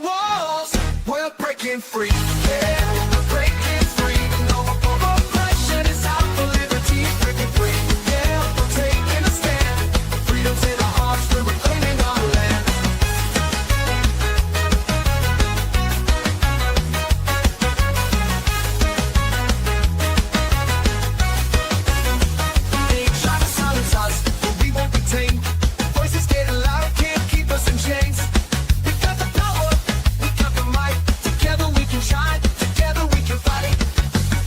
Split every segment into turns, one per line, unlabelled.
walls. We're breaking free. Yeah, we're breaking free. No more oppression. It's out for liberty. Breaking free. Yeah, we're taking a stand. Freedom's in our hearts. We're reclaiming our land. They try to silence us, but we won't be tamed. Voices getting louder, can't keep us in chains. We got the power, we got the might. Together we can shine, together we can fight.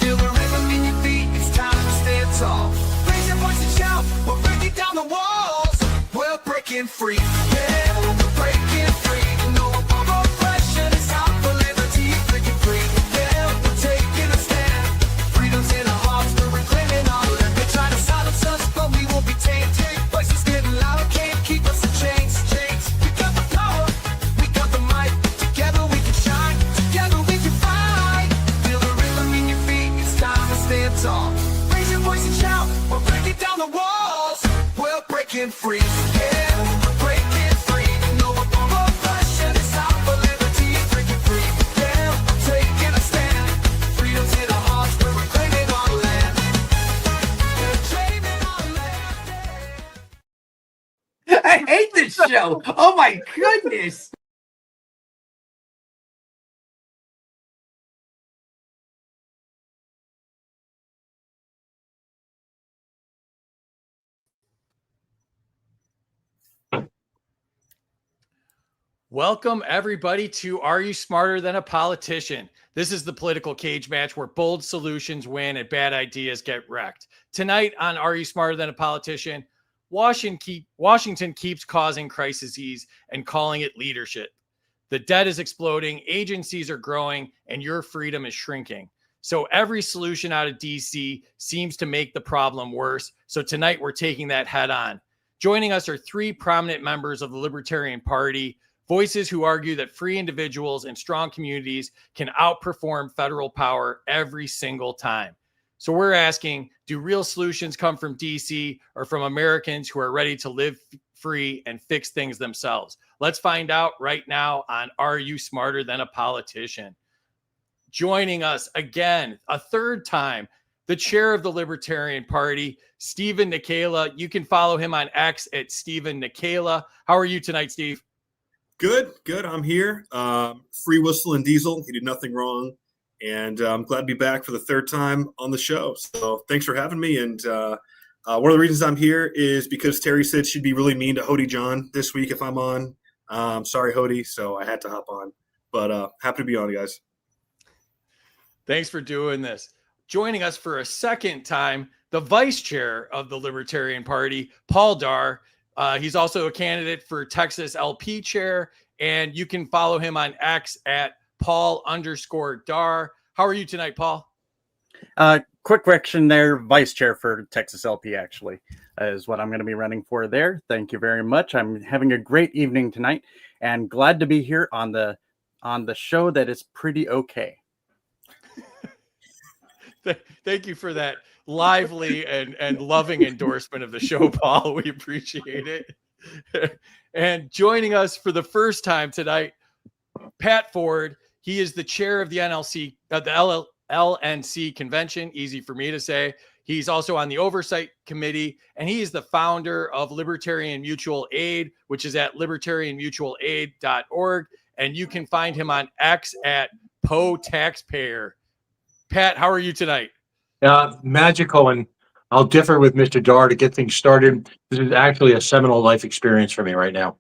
Feel the rhythm in your feet, it's time to stand tall. Raise your voice and shout, we're breaking down the walls. We're breaking free, yeah, we're breaking free. No more oppression, it's out for liberty. Breaking free, yeah, we're taking a stand. Freedom's in our hearts, we're reclaiming our land. They try to silence us, but we won't be tamed. Voices getting louder, can't keep us in chains. We got the power, we got the might. Together we can shine, together we can fight. Feel the rhythm in your feet, it's time to stand tall. Raise your voice and shout, we're breaking down the walls. We're breaking free, yeah, we're breaking free. No more oppression, it's out for liberty. Breaking free, yeah, we're taking a stand. Freedom's in our hearts, we're reclaiming our land. We're claiming our land.
I hate this show. Oh my goodness.
Welcome, everybody, to Are You Smarter Than a Politician? This is the political cage match where bold solutions win and bad ideas get wrecked. Tonight on Are You Smarter Than a Politician? Washington keeps causing crises and calling it leadership. The debt is exploding, agencies are growing, and your freedom is shrinking. So every solution out of DC seems to make the problem worse. So tonight we're taking that head on. Joining us are three prominent members of the Libertarian Party, voices who argue that free individuals and strong communities can outperform federal power every single time. So we're asking, do real solutions come from DC or from Americans who are ready to live free and fix things themselves? Let's find out right now on Are You Smarter Than a Politician? Joining us again, a third time, the chair of the Libertarian Party, Stephen Nekhaila. You can follow him on X at Stephen Nekhaila. How are you tonight, Steve?
Good. I'm here. Free Whistle and Diesel. He did nothing wrong. And I'm glad to be back for the third time on the show. So thanks for having me. And one of the reasons I'm here is because Terry said she'd be really mean to Hody John this week if I'm on. Sorry, Hody. So I had to hop on. But happy to be on, guys.
Thanks for doing this. Joining us for a second time, the vice chair of the Libertarian Party, Paul Darr. He's also a candidate for Texas LP chair, and you can follow him on X at Paul_Darr. How are you tonight, Paul?
Quick correction there, vice chair for Texas LP actually is what I'm going to be running for there. Thank you very much. I'm having a great evening tonight and glad to be here on the show that is pretty okay.
Thank you for that lively and loving endorsement of the show, Paul. We appreciate it. And joining us for the first time tonight, Pat Ford. He is the chair of the LNC convention. Easy for me to say. He's also on the oversight committee, and he is the founder of Libertarian Mutual Aid, which is at libertarianmutualaid.org. And you can find him on X at Poe Taxpayer. Pat, how are you tonight?
Magical, and I'll differ with Mr. Darr to get things started. This is actually a seminal life experience for me right now.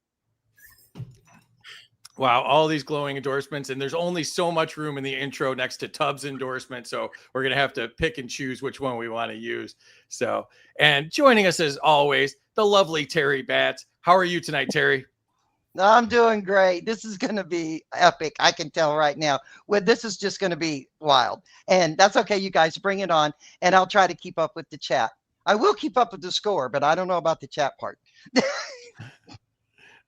Wow, all these glowing endorsements, and there's only so much room in the intro next to Tubbs' endorsement, so we're going to have to pick and choose which one we want to use. So, and joining us as always, the lovely Terry Batts. How are you tonight, Terry?
I'm doing great. This is going to be epic. I can tell right now. Well, this is just going to be wild. And that's okay, you guys. Bring it on. And I'll try to keep up with the chat. I will keep up with the score, but I don't know about the chat part.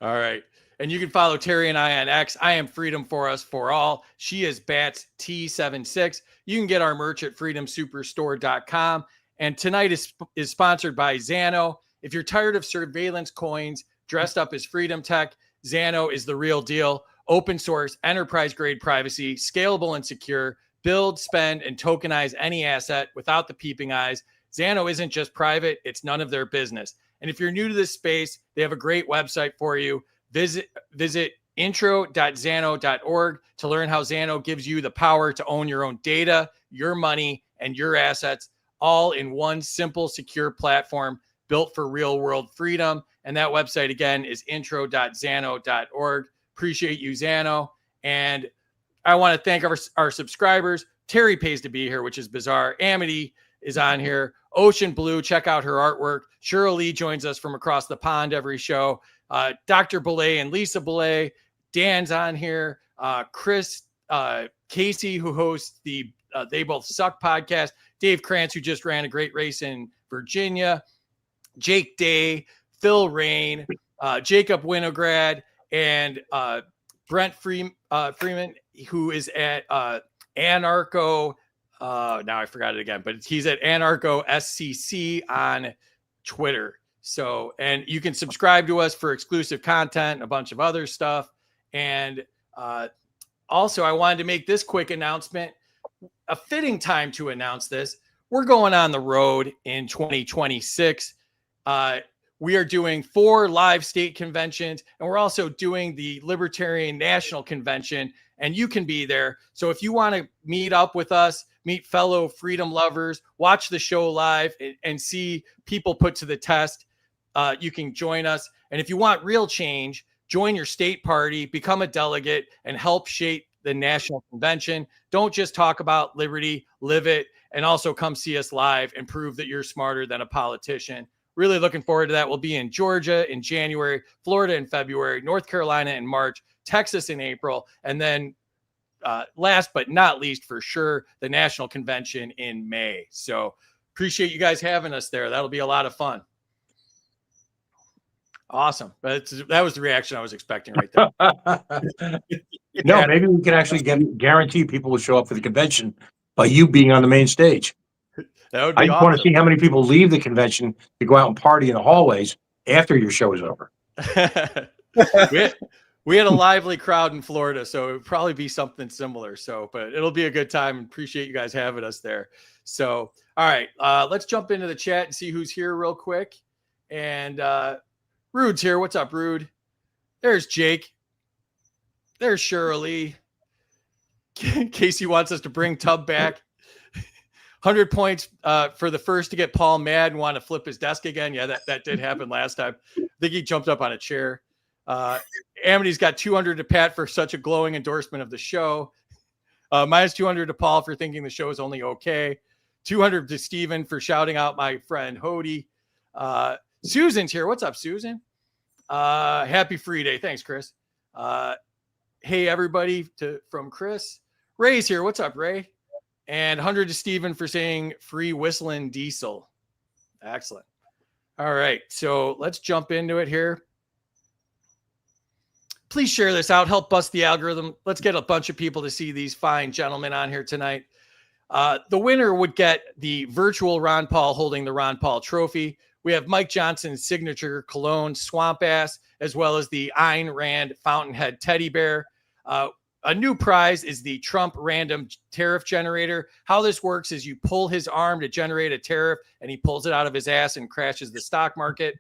All right. And you can follow Terry and I on X. I am Freedom for Us for All. She is Bats T76. You can get our merch at freedomsuperstore.com. And tonight is sponsored by Xano. If you're tired of surveillance coins dressed up as freedom tech, Xano is the real deal. open source, enterprise grade privacy, scalable and secure, build, spend, and tokenize any asset without the peeping eyes. Xano isn't just private, it's none of their business. And if you're new to this space, they have a great website for you. Visit intro.xano.org to learn how Xano gives you the power to own your own data, your money, and your assets, all in one simple, secure platform built for real world freedom. And that website again is intro.xano.org. Appreciate you, Xano. And I want to thank our subscribers. Terry pays to be here, which is bizarre. Amity is on here. Ocean Blue, check out her artwork. Cheryl Lee joins us from across the pond every show. Dr. Belay and Lisa Belay. Dan's on here. Chris Casey, who hosts the They Both Suck podcast. Dave Krantz, who just ran a great race in Virginia. Jake Day, Phil Rain, Jacob Winograd, and Brent Freeman, who is at Anarcho. Now I forgot it again, but he's at Anarcho SCC on Twitter. So, and you can subscribe to us for exclusive content, a bunch of other stuff. And also, I wanted to make this quick announcement, a fitting time to announce this. We're going on the road in 2026. We are doing 4 live state conventions, and we're also doing the Libertarian National Convention, and you can be there. So if you want to meet up with us, meet fellow freedom lovers, watch the show live, and see people put to the test, you can join us. And if you want real change, join your state party, become a delegate, and help shape the national convention. Don't just talk about liberty, live it, and also come see us live and prove that you're smarter than a politician. Really looking forward to that. We'll be in Georgia in January, Florida in February, North Carolina in March, Texas in April, and then last but not least, for sure, the national convention in May. So appreciate you guys having us there. That'll be a lot of fun. Awesome. That was the reaction I was expecting right there.
No, maybe we can actually guarantee people will show up for the convention by you being on the main stage.
That would
I
be
just
awesome.
want to see how many people leave the convention to go out and party in the hallways after your show is over.
we had a lively crowd in Florida, so it would probably be something similar. So, but it'll be a good time. Appreciate you guys having us there. So, all right, let's jump into the chat and see who's here real quick. And Rude's here. What's up, Rude? There's Jake. There's Shirley. Casey wants us to bring Tub back. 100 points for the first to get Paul mad and want to flip his desk again. Yeah, that did happen last time. I think he jumped up on a chair. Amity's got 200 to Pat for such a glowing endorsement of the show. Minus 200 to Paul for thinking the show is only okay. 200 to Steven for shouting out my friend Hody. Susan's here. What's up, Susan? Happy free day. Thanks, Chris. Hey, everybody from Chris. Ray's here. What's up, Ray? And 100 to Steven for saying free whistling diesel. Excellent. All right. So let's jump into it here. Please share this out. Help bust the algorithm. Let's get a bunch of people to see these fine gentlemen on here tonight. The winner would get the virtual Ron Paul holding the Ron Paul trophy. We have Mike Johnson's signature cologne Swamp Ass, as well as the Ayn Rand Fountainhead teddy bear. A new prize is the Trump random tariff generator. How this works is you pull his arm to generate a tariff, and he pulls it out of his ass and crashes the stock market.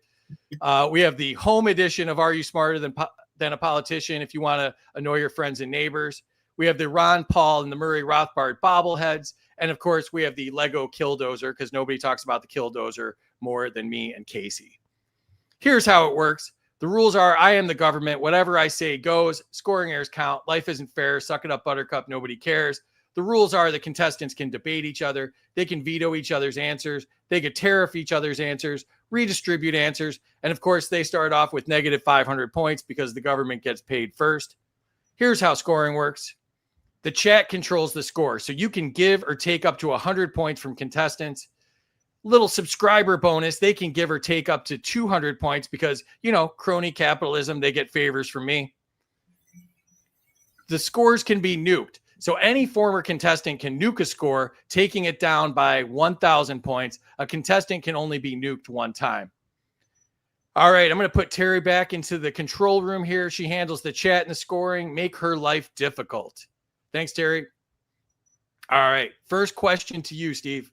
We have the home edition of Are You Smarter Than a Politician if you want to annoy your friends and neighbors. We have the Ron Paul and the Murray Rothbard bobbleheads. And of course, we have the Lego Killdozer, because nobody talks about the Killdozer more than me and Casey. Here's how it works. The rules are, I am the government. Whatever I say goes. Scoring errors count. Life isn't fair. Suck it up, Buttercup. Nobody cares. The rules are the contestants can debate each other. They can veto each other's answers. They can tariff each other's answers, redistribute answers. And of course, they start off with negative 500 points because the government gets paid first. Here's how scoring works. The chat controls the score. So you can give or take up to 100 points from contestants. Little subscriber bonus, they can give or take up to 200 points because, you know, crony capitalism, they get favors from me. The scores can be nuked. So any former contestant can nuke a score, taking it down by 1,000 points. A contestant can only be nuked one time. All right, I'm going to put Terry back into the control room here. She handles the chat and the scoring. Make her life difficult. Thanks, Terry. All right, first question to you, Steve.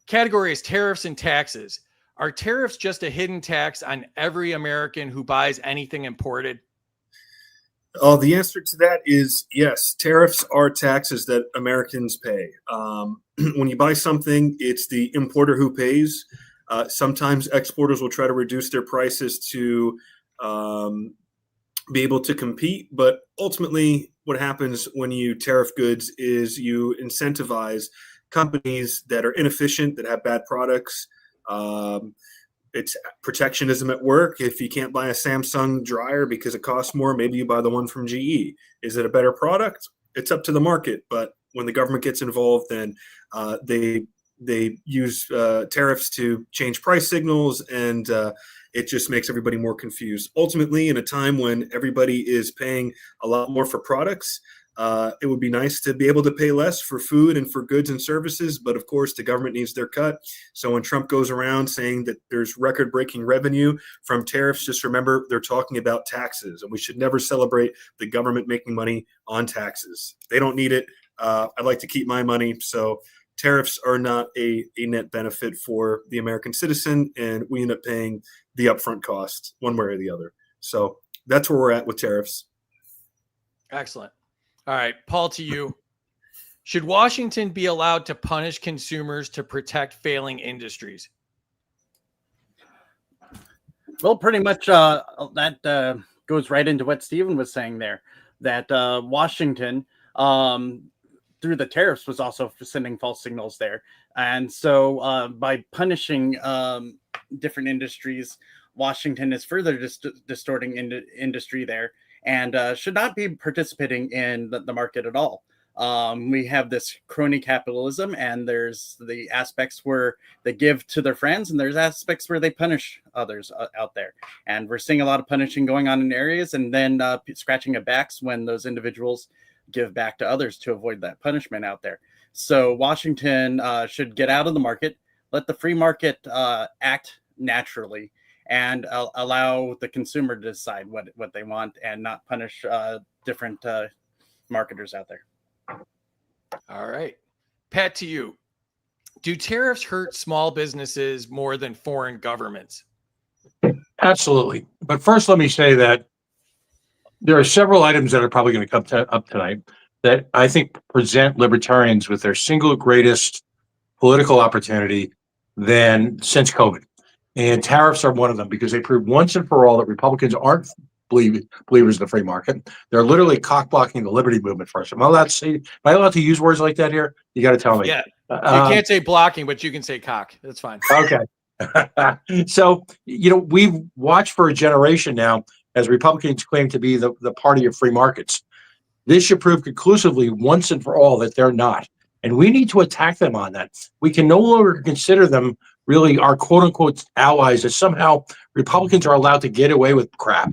Category is tariffs and taxes. Are tariffs just a hidden tax on every American who buys anything imported?
The answer to that is yes. Tariffs are taxes that Americans pay. When you buy something, it's the importer who pays. Sometimes exporters will try to reduce their prices to be able to compete. But ultimately, what happens when you tariff goods is you incentivize companies that are inefficient, that have bad products. It's protectionism at work. If you can't buy a Samsung dryer because it costs more, maybe you buy the one from GE. Is it a better product? It's up to the market. But when the government gets involved, then they use tariffs to change price signals, and it just makes everybody more confused. Ultimately, in a time when everybody is paying a lot more for products, it would be nice to be able to pay less for food and for goods and services. But of course, the government needs their cut. So when Trump goes around saying that there's record-breaking revenue from tariffs, just remember they're talking about taxes. And we should never celebrate the government making money on taxes. They don't need it. I'd like to keep my money. So tariffs are not a net benefit for the American citizen. And we end up paying the upfront cost one way or the other. So that's where we're at with tariffs.
Excellent. All right, Paul, to you. Should Washington be allowed to punish consumers to protect failing industries?
Well, pretty much that goes right into what Stephen was saying there, that Washington, through the tariffs, was also sending false signals there. And so by punishing different industries, Washington is further distorting industry there, and should not be participating in the market at all. We have this crony capitalism, and there's the aspects where they give to their friends, and there's aspects where they punish others out there. And we're seeing a lot of punishing going on in areas, and then scratching of backs when those individuals give back to others to avoid that punishment out there. So Washington should get out of the market, let the free market act naturally, and allow the consumer to decide what they want, and not punish different marketers out there.
All right. Pat, to you. Do tariffs hurt small businesses more than foreign governments?
Absolutely. But first, let me say that there are several items that are probably going to come up tonight that I think present libertarians with their single greatest political opportunity than since COVID. And tariffs are one of them, because they prove once and for all that Republicans aren't believers in the free market. They're literally cock blocking the liberty movement for us. Am I allowed to use words like that here? You got to tell me.
Yeah. You can't say blocking, but you can say cock. That's fine.
Okay. So, we've watched for a generation now as Republicans claim to be the party of free markets. This should prove conclusively once and for all that they're not. And we need to attack them on that. We can no longer consider them really our quote unquote allies, that somehow Republicans are allowed to get away with crap.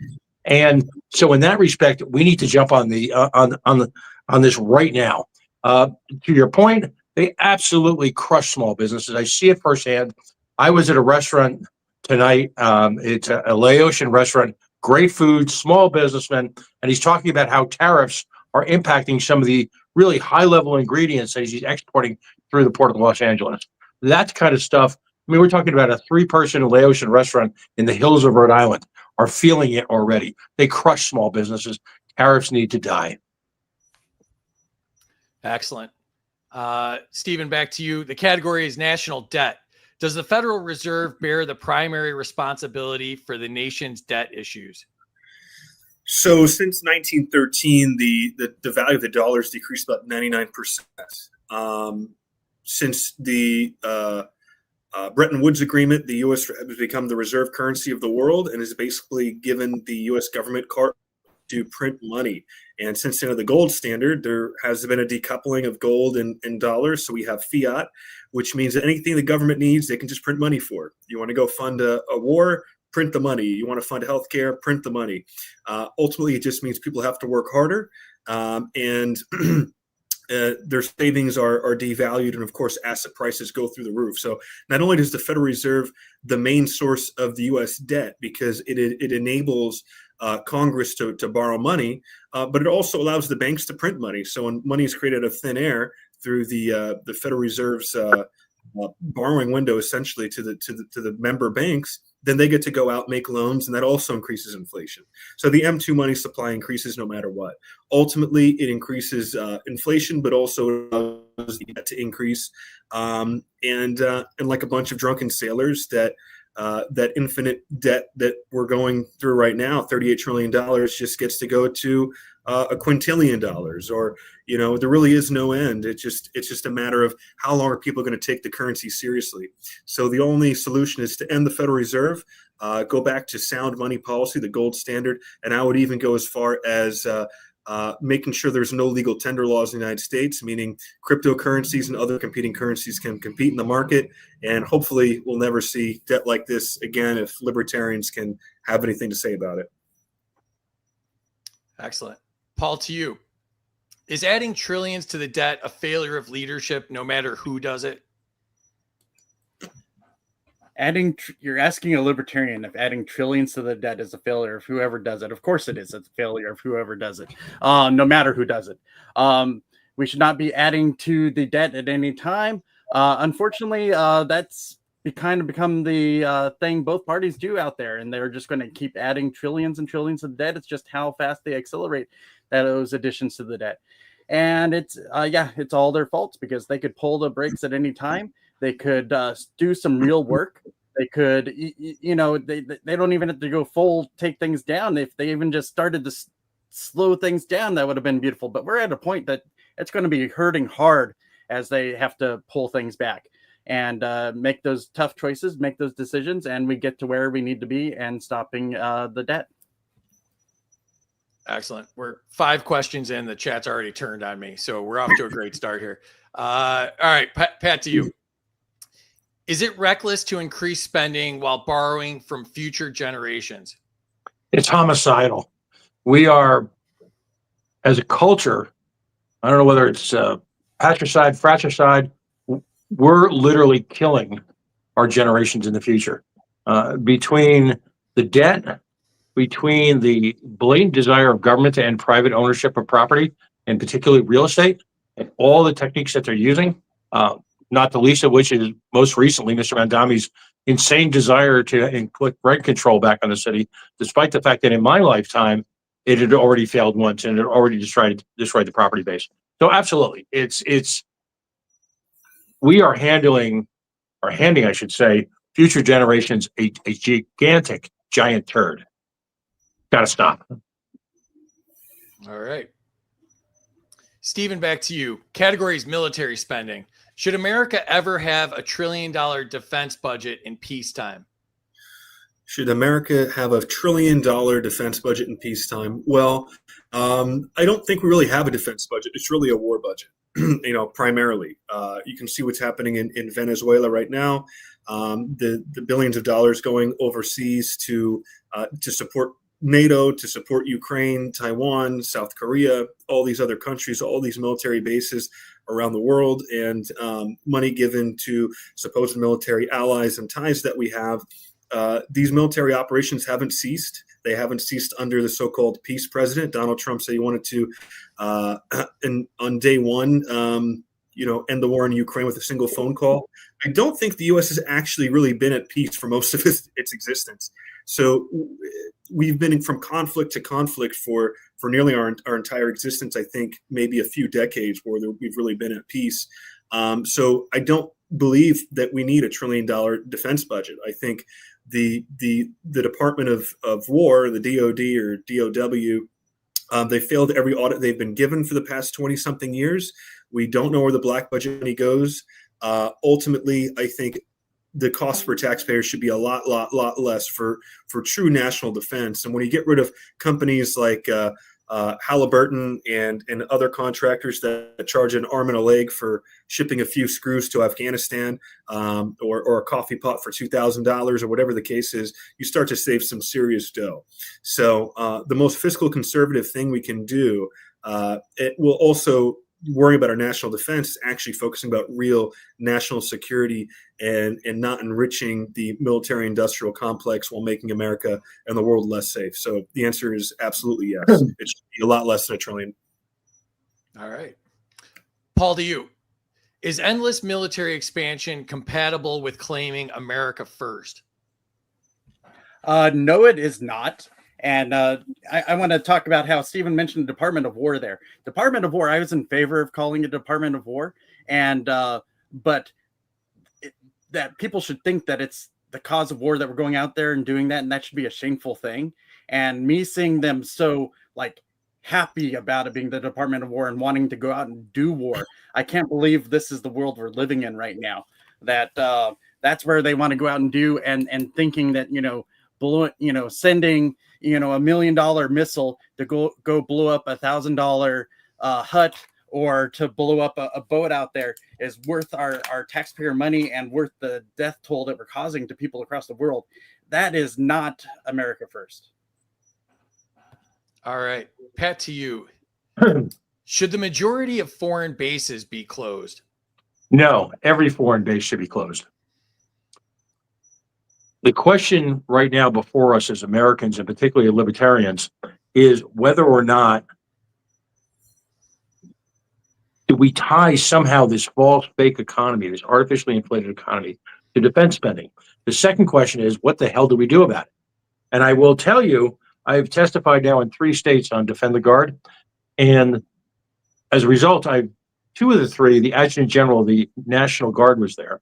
And so in that respect, we need to jump on the on this right now. To your point, they absolutely crush small businesses. I see it firsthand. I was at a restaurant tonight. It's a Laotian restaurant, great food, small businessman, and he's talking about how tariffs are impacting some of the really high-level ingredients that he's exporting through the port of Los Angeles. That kind of stuff. I mean, we're talking about a 3-person Laotian restaurant in the hills of Rhode Island are feeling it already. They crush small businesses. Tariffs need to die.
Excellent. Stephen, back to you. The category is national debt. Does the Federal Reserve bear the primary responsibility for the nation's debt issues?
So since 1913, the value of the dollar has decreased about 99%. Since the Bretton Woods Agreement, the U.S. has become the reserve currency of the world and has basically given the U.S. government carte to print money. And since the gold standard, there has been a decoupling of gold and dollars. So we have fiat, which means that anything the government needs, they can just print money for. You want to go fund a war, print the money. You want to fund healthcare, print the money. Ultimately, it just means people have to work harder. And their savings are devalued, and of course, asset prices go through the roof. So not only does the Federal Reserve the main source of the U.S. debt because it enables Congress to borrow money, but it also allows the banks to print money. So when money is created out of thin air through the Federal Reserve's borrowing window, essentially to the member banks, then they get to go out, make loans, and that also increases inflation. So the M2 money supply increases no matter what. Ultimately, it increases inflation, but also allows the debt to increase. And like a bunch of drunken sailors, that infinite debt that we're going through right now, $38 trillion, just gets to go to a quintillion dollars, or there really is no end. It's just a matter of how long are people going to take the currency seriously. So the only solution is to end the Federal Reserve, go back to sound money policy, the gold standard, and I would even go as far as making sure there's no legal tender laws in the United States, meaning cryptocurrencies and other competing currencies can compete in the market. And hopefully we'll never see debt like this again if libertarians can have anything to say about it.
Excellent. Paul, to you. Is adding trillions to the debt a failure of leadership, no matter who does it?
You're asking a libertarian if adding trillions to the debt is a failure of whoever does it. Of course it is. It's a failure of whoever does it, no matter who does it. We should not be adding to the debt at any time. Unfortunately, that's kind of become the thing both parties do out there, and they're just going to keep adding trillions and trillions of debt. It's just how fast they accelerate those additions to the debt. And it's all their faults, because they could pull the brakes at any time. They could do some real work. They could, they don't even have to go full take things down. If they even just started to slow things down, that would have been beautiful. But we're at a point that it's going to be hurting hard as they have to pull things back and make those tough choices, make those decisions, and we get to where we need to be and stopping the debt.
Excellent. We're 5 questions in. The chat's already turned on me, so we're off to a great start here. All right, Pat, to you. Is it reckless to increase spending while borrowing from future generations?
It's homicidal. We are, as a culture, I don't know whether it's patricide, fratricide, we're literally killing our generations in the future. Between the debt, between the blatant desire of government to end private ownership of property, and particularly real estate, and all the techniques that they're using, not the least of which is most recently Mr. Mandami's insane desire to put rent control back on the city, despite the fact that in my lifetime, it had already failed once and it had already destroyed the property base. So absolutely, we are handing, I should say, future generations a giant turd. Got to stop.
All right. Stephen, back to you. Categories: military spending. Should America ever have $1 trillion defense budget in peacetime?
Should America have $1 trillion defense budget in peacetime? Well, I don't think we really have a defense budget. It's really a war budget, primarily. You can see what's happening in Venezuela right now. The billions of dollars going overseas to support NATO, to support Ukraine, Taiwan, South Korea, all these other countries, all these military bases around the world, and money given to supposed military allies and ties that we have. These military operations haven't ceased. They haven't ceased under the so-called peace president. Donald Trump said he wanted to, on day one, end the war in Ukraine with a single phone call. I don't think the U.S. has actually really been at peace for most of its existence. So we've been from conflict to conflict for nearly our entire existence. I think maybe a few decades where we've really been at peace. So I don't believe that we need $1 trillion defense budget. I think the Department of War, the DOD or DOW, they failed every audit they've been given for the past 20-something years. We don't know where the black budget money goes. Ultimately, I think the cost for taxpayers should be a lot less for true national defense. And when you get rid of companies like Halliburton and other contractors that charge an arm and a leg for shipping a few screws to Afghanistan, or a coffee pot for $2,000 or whatever the case is, you start to save some serious dough. So the most fiscal conservative thing we can do, it will also worrying about our national defense, actually focusing about real national security and not enriching the military industrial complex while making America and the world less safe. So the answer is absolutely yes. It should be a lot less than $1 trillion.
All right. Paul, to you. Is endless military expansion compatible with claiming America first?
No, it is not. And I want to talk about how Stephen mentioned the Department of War there. Department of War, I was in favor of calling it Department of War, and but that people should think that it's the cause of war that we're going out there and doing that, and that should be a shameful thing. And me seeing them so like happy about it being the Department of War and wanting to go out and do war, I can't believe this is the world we're living in right now. That that's where they want to go out and do, and thinking that sending $1 million missile to go blow up $1,000 hut or to blow up a boat out there is worth our taxpayer money and worth the death toll that we're causing to people across the world. That is not America first.
All right. Pat, to you. Should the majority of foreign bases be closed?
No, every foreign base should be closed. The question right now before us as Americans, and particularly libertarians, is whether or not do we tie somehow this false fake economy, this artificially inflated economy, to defense spending. The second question is, what the hell do we do about it? And I will tell you, I've testified now in 3 states on Defend the Guard. And as a result, 2 of the 3, the Adjutant General of the National Guard was there.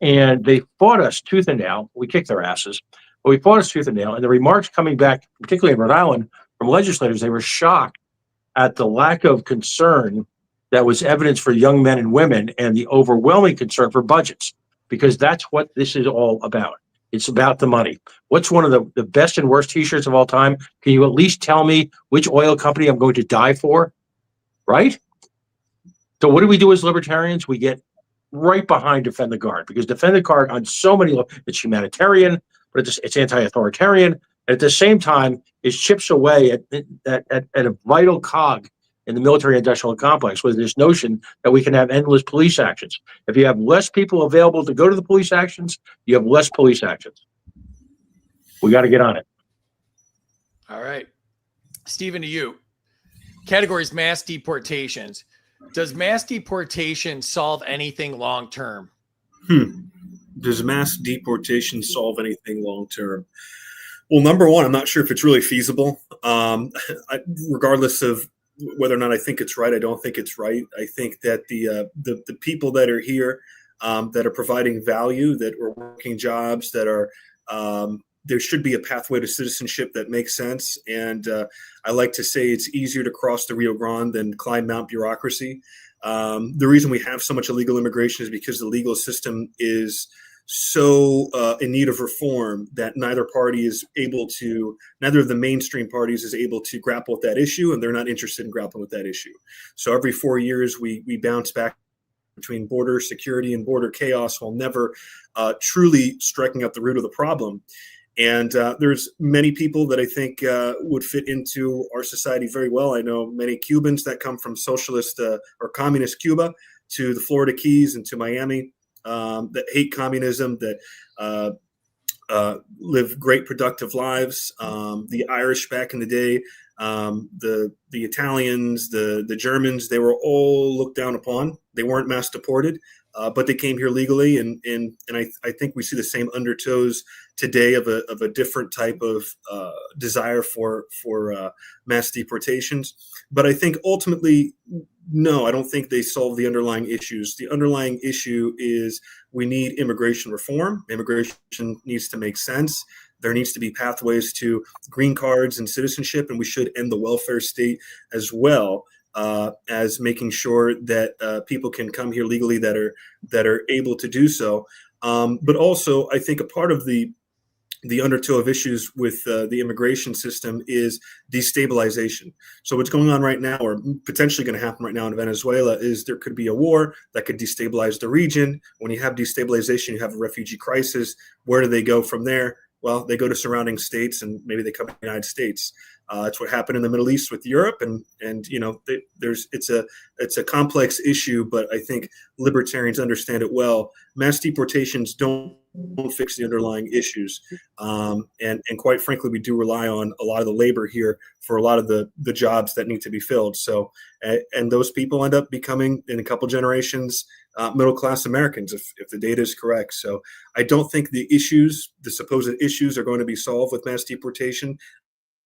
And they fought us tooth and nail. We kicked their asses, but we fought us tooth and nail. And the remarks coming back, particularly in Rhode Island, from legislators, they were shocked at the lack of concern that was evidence for young men and women and the overwhelming concern for budgets, because that's what this is all about. It's about the money. What's one of the best and worst T-shirts of all time? Can you at least tell me which oil company I'm going to die for? Right? So what do we do as libertarians? We get right behind Defend the Guard, because Defend the Guard on so many levels, it's humanitarian, but it's anti-authoritarian. And at the same time, it chips away at a vital cog in the military industrial complex with this notion that we can have endless police actions. If you have less people available to go to the police actions, you have less police actions. We got to get on it.
All right. Stephen, to you. Categories: mass deportations. Does mass deportation solve anything long term?
Does mass deportation solve anything long term? Well, number one, I'm not sure if it's really feasible. Regardless of whether or not I think it's right, I don't think it's right. I think that the people that are here, that are providing value, that are working jobs, that are there should be a pathway to citizenship that makes sense. And I like to say it's easier to cross the Rio Grande than climb Mount Bureaucracy. The reason we have so much illegal immigration is because the legal system is so in need of reform that neither of the mainstream parties is able to grapple with that issue, and they're not interested in grappling with that issue. So every 4 years we bounce back between border security and border chaos while never truly striking out the root of the problem. And there's many people that I think would fit into our society very well. I know many Cubans that come from socialist or communist Cuba to the Florida Keys and to Miami that hate communism, that live great productive lives. The Irish back in the day, the Italians, the Germans, they were all looked down upon. They weren't mass deported, but they came here legally, and I think we see the same undertows today of a different type of desire for mass deportations. But I think ultimately, no, I don't think they solve the underlying issues. The underlying issue is we need immigration reform. Immigration needs to make sense. There needs to be pathways to green cards and citizenship, and we should end the welfare state as well as making sure that people can come here legally that are able to do so. But also, I think a part of the undertow of issues with the immigration system is destabilization. So what's going on right now, or potentially going to happen right now in Venezuela, is there could be a war that could destabilize the region. When you have destabilization, you have a refugee crisis. Where do they go from there? Well, they go to surrounding states, and maybe they come to the United States. It's what happened in the Middle East with Europe, and it's a complex issue, but I think libertarians understand it well. Mass deportations don't fix the underlying issues, and quite frankly, we do rely on a lot of the labor here for a lot of the jobs that need to be filled. So, and those people end up becoming, in a couple generations, middle-class Americans, if the data is correct. So I don't think the supposed issues are going to be solved with mass deportation.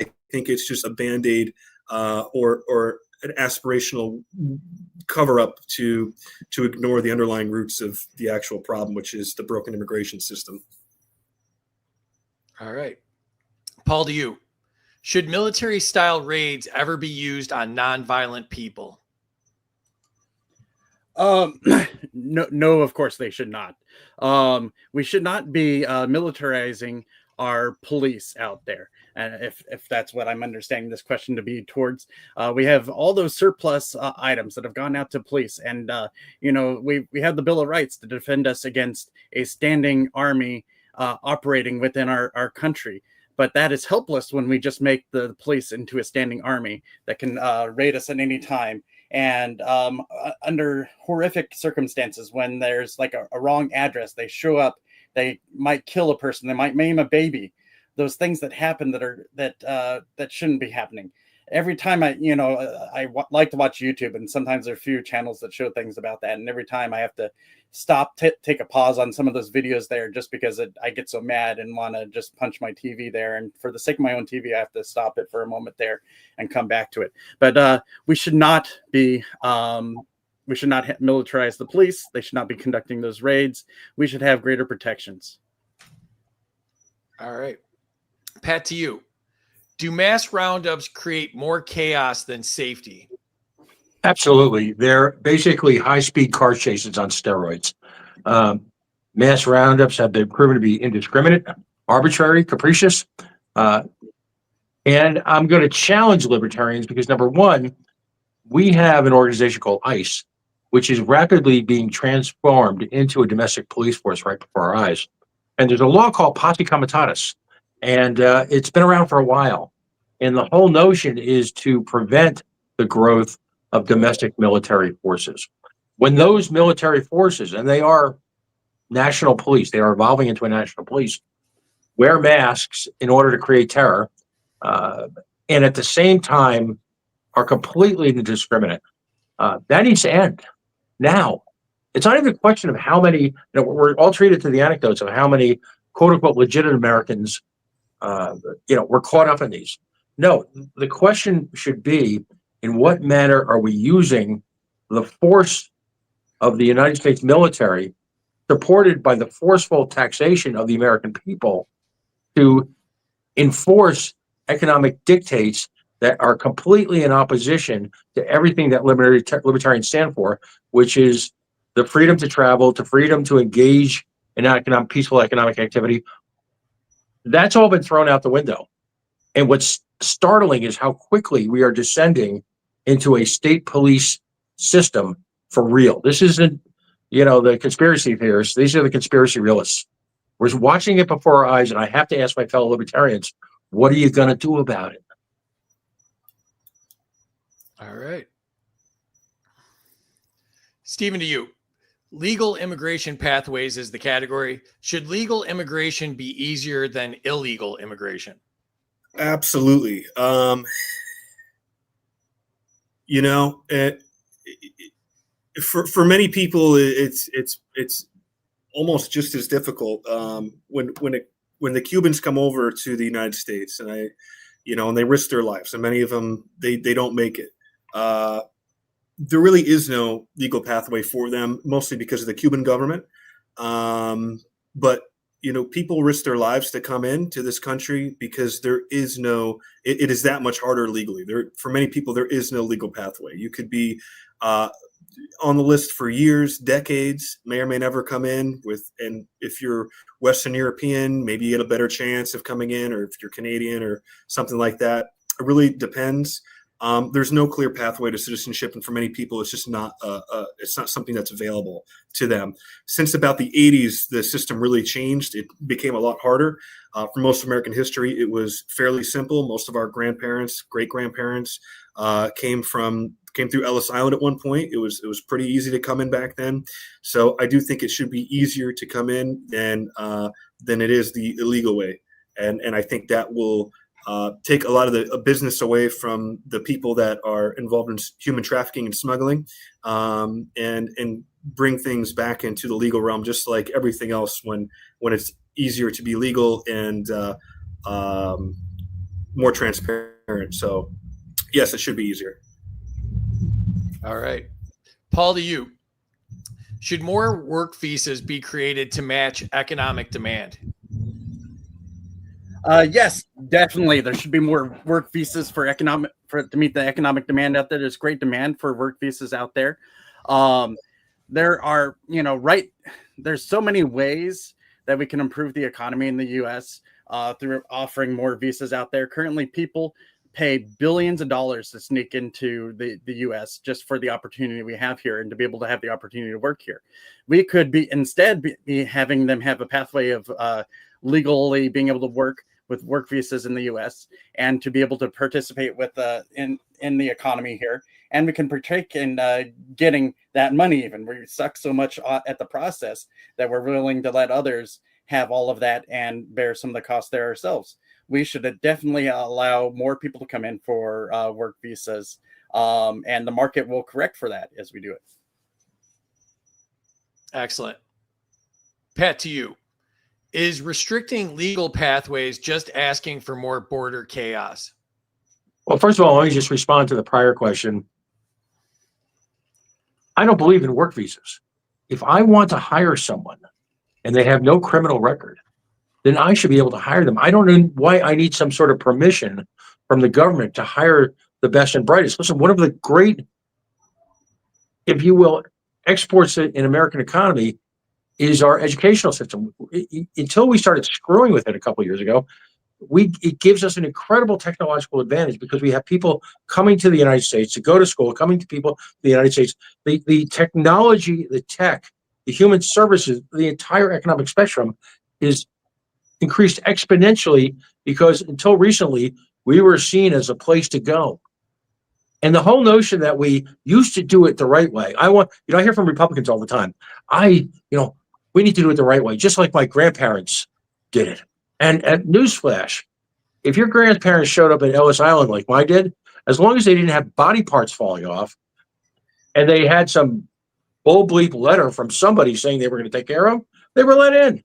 I think it's just a Band-Aid or an aspirational cover-up to ignore the underlying roots of the actual problem, which is the broken immigration system.
All right. Paul, to you. Should military-style raids ever be used on nonviolent people?
No, of course they should not. We should not be militarizing our police out there. And if that's what I'm understanding this question to be towards, we have all those surplus items that have gone out to police. And, we have the Bill of Rights to defend us against a standing army operating within our country. But that is helpless when we just make the police into a standing army that can raid us at any time. And under horrific circumstances, when there's like a wrong address, they show up, they might kill a person, they might maim a baby. Those things that happen that shouldn't be happening. Every time I like to watch YouTube, and sometimes there are a few channels that show things about that. And every time I have to stop, take a pause on some of those videos there, just because I get so mad and want to just punch my TV there. And for the sake of my own TV, I have to stop it for a moment there and come back to it. But we should not be, we should not militarize the police. They should not be conducting those raids. We should have greater protections.
All right. Pat, to you. Do mass roundups create more chaos than safety?
Absolutely. They're basically high-speed car chases on steroids. Mass roundups have been proven to be indiscriminate, arbitrary, capricious. And I'm going to challenge libertarians because, number one, we have an organization called ICE, which is rapidly being transformed into a domestic police force right before our eyes. And there's a law called Posse Comitatus, and it's been around for a while. And the whole notion is to prevent the growth of domestic military forces. When those military forces, and they are national police, they are evolving into a national police, wear masks in order to create terror, and at the same time are completely indiscriminate. That needs to end now. It's not even a question of how many, we're all treated to the anecdotes of how many quote unquote legitimate Americans, were caught up in these. No, the question should be, in what manner are we using the force of the United States military, supported by the forceful taxation of the American people, to enforce economic dictates that are completely in opposition to everything that libertarians stand for, which is the freedom to travel, the freedom to engage in peaceful economic activity. That's all been thrown out the window. And what's startling is how quickly we are descending into a state police system for real. This isn't, the conspiracy theorists. These are the conspiracy realists. We're watching it before our eyes, and I have to ask my fellow libertarians, what are you going to do about it?
All right. Stephen, to you. Legal immigration pathways is the category. Should legal immigration be easier than illegal immigration?
Absolutely. For many people, it's almost just as difficult. When the Cubans come over to the United States, and and they risk their lives, and many of them they don't make it. There really is no legal pathway for them, mostly because of the Cuban government. But people risk their lives to come into this country because there is it is that much harder legally. For many people, there is no legal pathway. You could be on the list for years, decades, may or may never come in and if you're Western European, maybe you get a better chance of coming in, or if you're Canadian or something like that. It really depends. there's no clear pathway to citizenship, and for many people, it's just not it's not something that's available to them. Since about the 80s, the system really changed. It became a lot harder. For most of American history, it was fairly simple. Most of our grandparents, great grandparents, came through Ellis Island at one point. It was pretty easy to come in back then. So I do think it should be easier to come in than it is the illegal way, and I think that will take a lot of the business away from the people that are involved in human trafficking and smuggling, and bring things back into the legal realm, just like everything else when it's easier to be legal and more transparent. So yes, it should be easier.
All right. Paul, to you. Should more work visas be created to match economic demand?
Yes, definitely. There should be more work visas to meet the economic demand out there. There's great demand for work visas out there. There are, there's so many ways that we can improve the economy in the U.S. Through offering more visas out there. Currently, people pay billions of dollars to sneak into the U.S. just for the opportunity we have here and to be able to have the opportunity to work here. We could be having them have a pathway of legally being able to work with work visas in the U.S. and to be able to participate with in the economy here. And we can partake in getting that money even. We suck so much at the process that we're willing to let others have all of that and bear some of the costs there ourselves. We should definitely allow more people to come in for work visas, and the market will correct for that as we do it.
Excellent. Pat, to you. Is restricting legal pathways just asking for more border chaos?
Well, first of all, let me just respond to the prior question. I don't believe in work visas. If I want to hire someone and they have no criminal record, then I should be able to hire them. I don't know why I need some sort of permission from the government to hire the best and brightest. Listen, one of the great, if you will, exports in American economy is our educational system. Until we started screwing with it a couple of years ago, it gives us an incredible technological advantage because we have people coming to the United States to go to school, coming to people to the United States. The technology, the tech, the human services, the entire economic spectrum is increased exponentially because until recently, we were seen as a place to go. And the whole notion that we used to do it the right way. I hear from Republicans all the time. We need to do it the right way, just like my grandparents did it. And newsflash, if your grandparents showed up at Ellis Island like mine did, as long as they didn't have body parts falling off and they had some bull bleep letter from somebody saying they were going to take care of them, they were let in.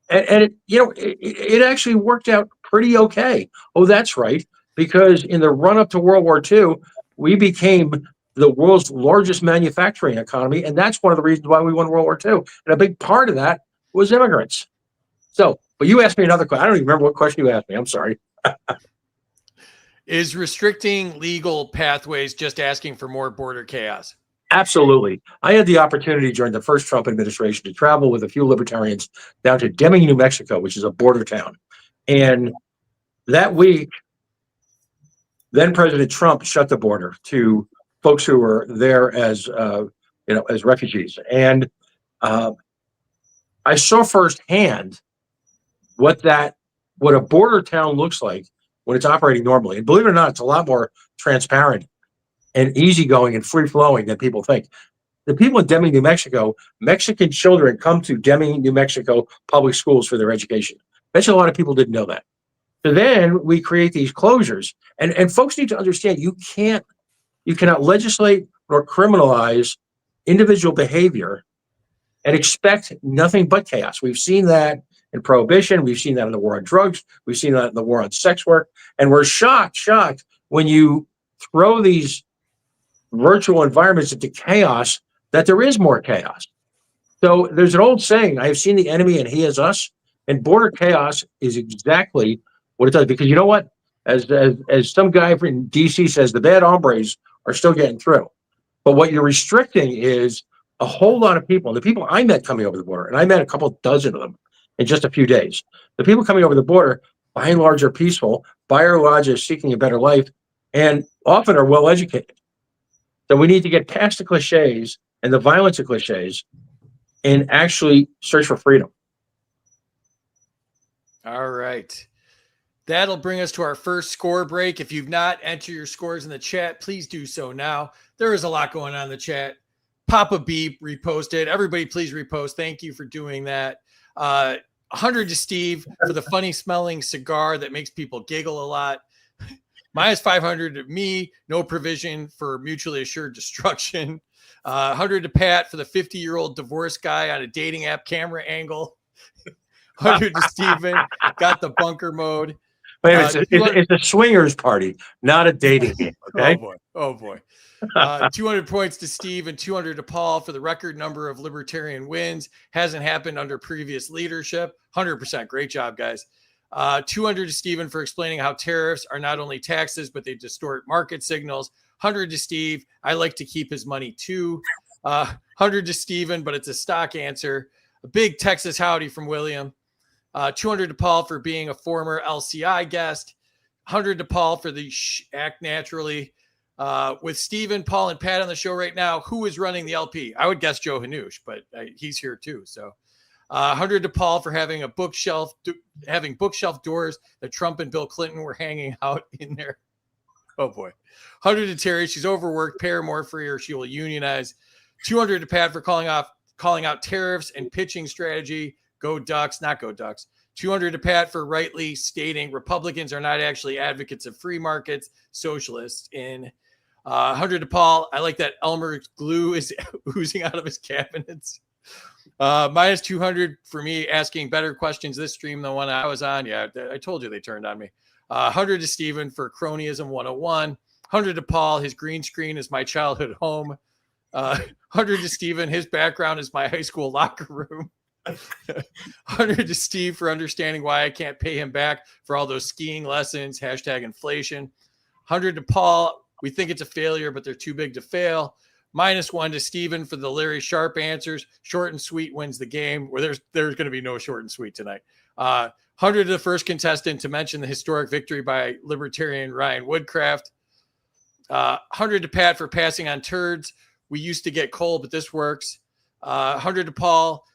And it actually worked out pretty okay. Oh, that's right. Because in the run up to World War II, we became the world's largest manufacturing economy. And that's one of the reasons why we won World War II. And a big part of that was immigrants. So, but you asked me another question. I don't even remember what question you asked me. I'm sorry.
Is restricting legal pathways just asking for more border chaos?
Absolutely. I had the opportunity during the first Trump administration to travel with a few libertarians down to Deming, New Mexico, which is a border town. And that week, then President Trump shut the border to folks who were there as refugees. And I saw firsthand what a border town looks like when it's operating normally. And believe it or not, it's a lot more transparent and easygoing and free-flowing than people think. The people in Deming, New Mexico, Mexican children come to Deming, New Mexico public schools for their education. Bet you a lot of people didn't know that. So then we create these closures. And folks need to understand you cannot legislate or criminalize individual behavior and expect nothing but chaos. We've seen that in prohibition. We've seen that in the war on drugs. We've seen that in the war on sex work. And we're shocked when you throw these virtual environments into chaos, that there is more chaos. So there's an old saying, I have seen the enemy and he is us. And border chaos is exactly what it does. Because you know what? As some guy in DC says, the bad hombres are still getting through. But what you're restricting is a whole lot of people. The people I met coming over the border, and I met a couple dozen of them in just a few days. The people coming over the border, by and large, are peaceful, by and large, are seeking a better life. And often are well educated. So we need to get past the cliches and the violence of cliches and actually search for freedom.
All right. That'll bring us to our first score break. If you've not entered your scores in the chat, please do so now. There is a lot going on in the chat. Papa Beep reposted. Everybody, please repost. Thank you for doing that. 100 to Steve for the funny smelling cigar that makes people giggle a lot. Minus 500 to me. No provision for mutually assured destruction. 100 to Pat for the 50-year-old divorced guy on a dating app camera angle. 100 to Steven. Got the bunker mode.
Wait a minute, it's a swingers party, not a dating game. Okay.
Oh boy. 200 points to Steve and 200 to Paul for the record number of libertarian wins. Hasn't happened under previous leadership. 100%. Great job, guys. 200 to Stephen for explaining how tariffs are not only taxes, but they distort market signals. 100 to Steve. I like to keep his money too. 100 to Stephen, but it's a stock answer. A big Texas howdy from William. 200 to Paul for being a former LCI guest. 100 to Paul for the act naturally. With Stephen, Paul, and Pat on the show right now, who is running the LP? I would guess Joe Hanush, but he's here too. So 100 to Paul for having bookshelf doors that Trump and Bill Clinton were hanging out in there. Oh boy. 100 to Terry. She's overworked. Pay her more free or she will unionize. 200 to Pat for calling out tariffs and pitching strategy. Go Ducks, not go Ducks. 200 to Pat for rightly stating Republicans are not actually advocates of free markets, socialists. In 100 to Paul, I like that Elmer's glue is oozing out of his cabinets. Minus 200 for me asking better questions this stream than one I was on. Yeah, I told you they turned on me. 100 to Stephen for cronyism 101. 100 to Paul, his green screen is my childhood home. 100 to Stephen, his background is my high school locker room. 100 to Steve for understanding why I can't pay him back for all those skiing lessons. Hashtag inflation. 100 to Paul. We think it's a failure, but they're too big to fail. Minus 1 to Steven for the Larry Sharp answers. Short and sweet wins the game. Where there's going to be no short and sweet tonight. 100 to the first contestant to mention the historic victory by Libertarian Ryan Woodcraft. 100 to Pat for passing on turds. We used to get coal, but this works. 100 to Paul.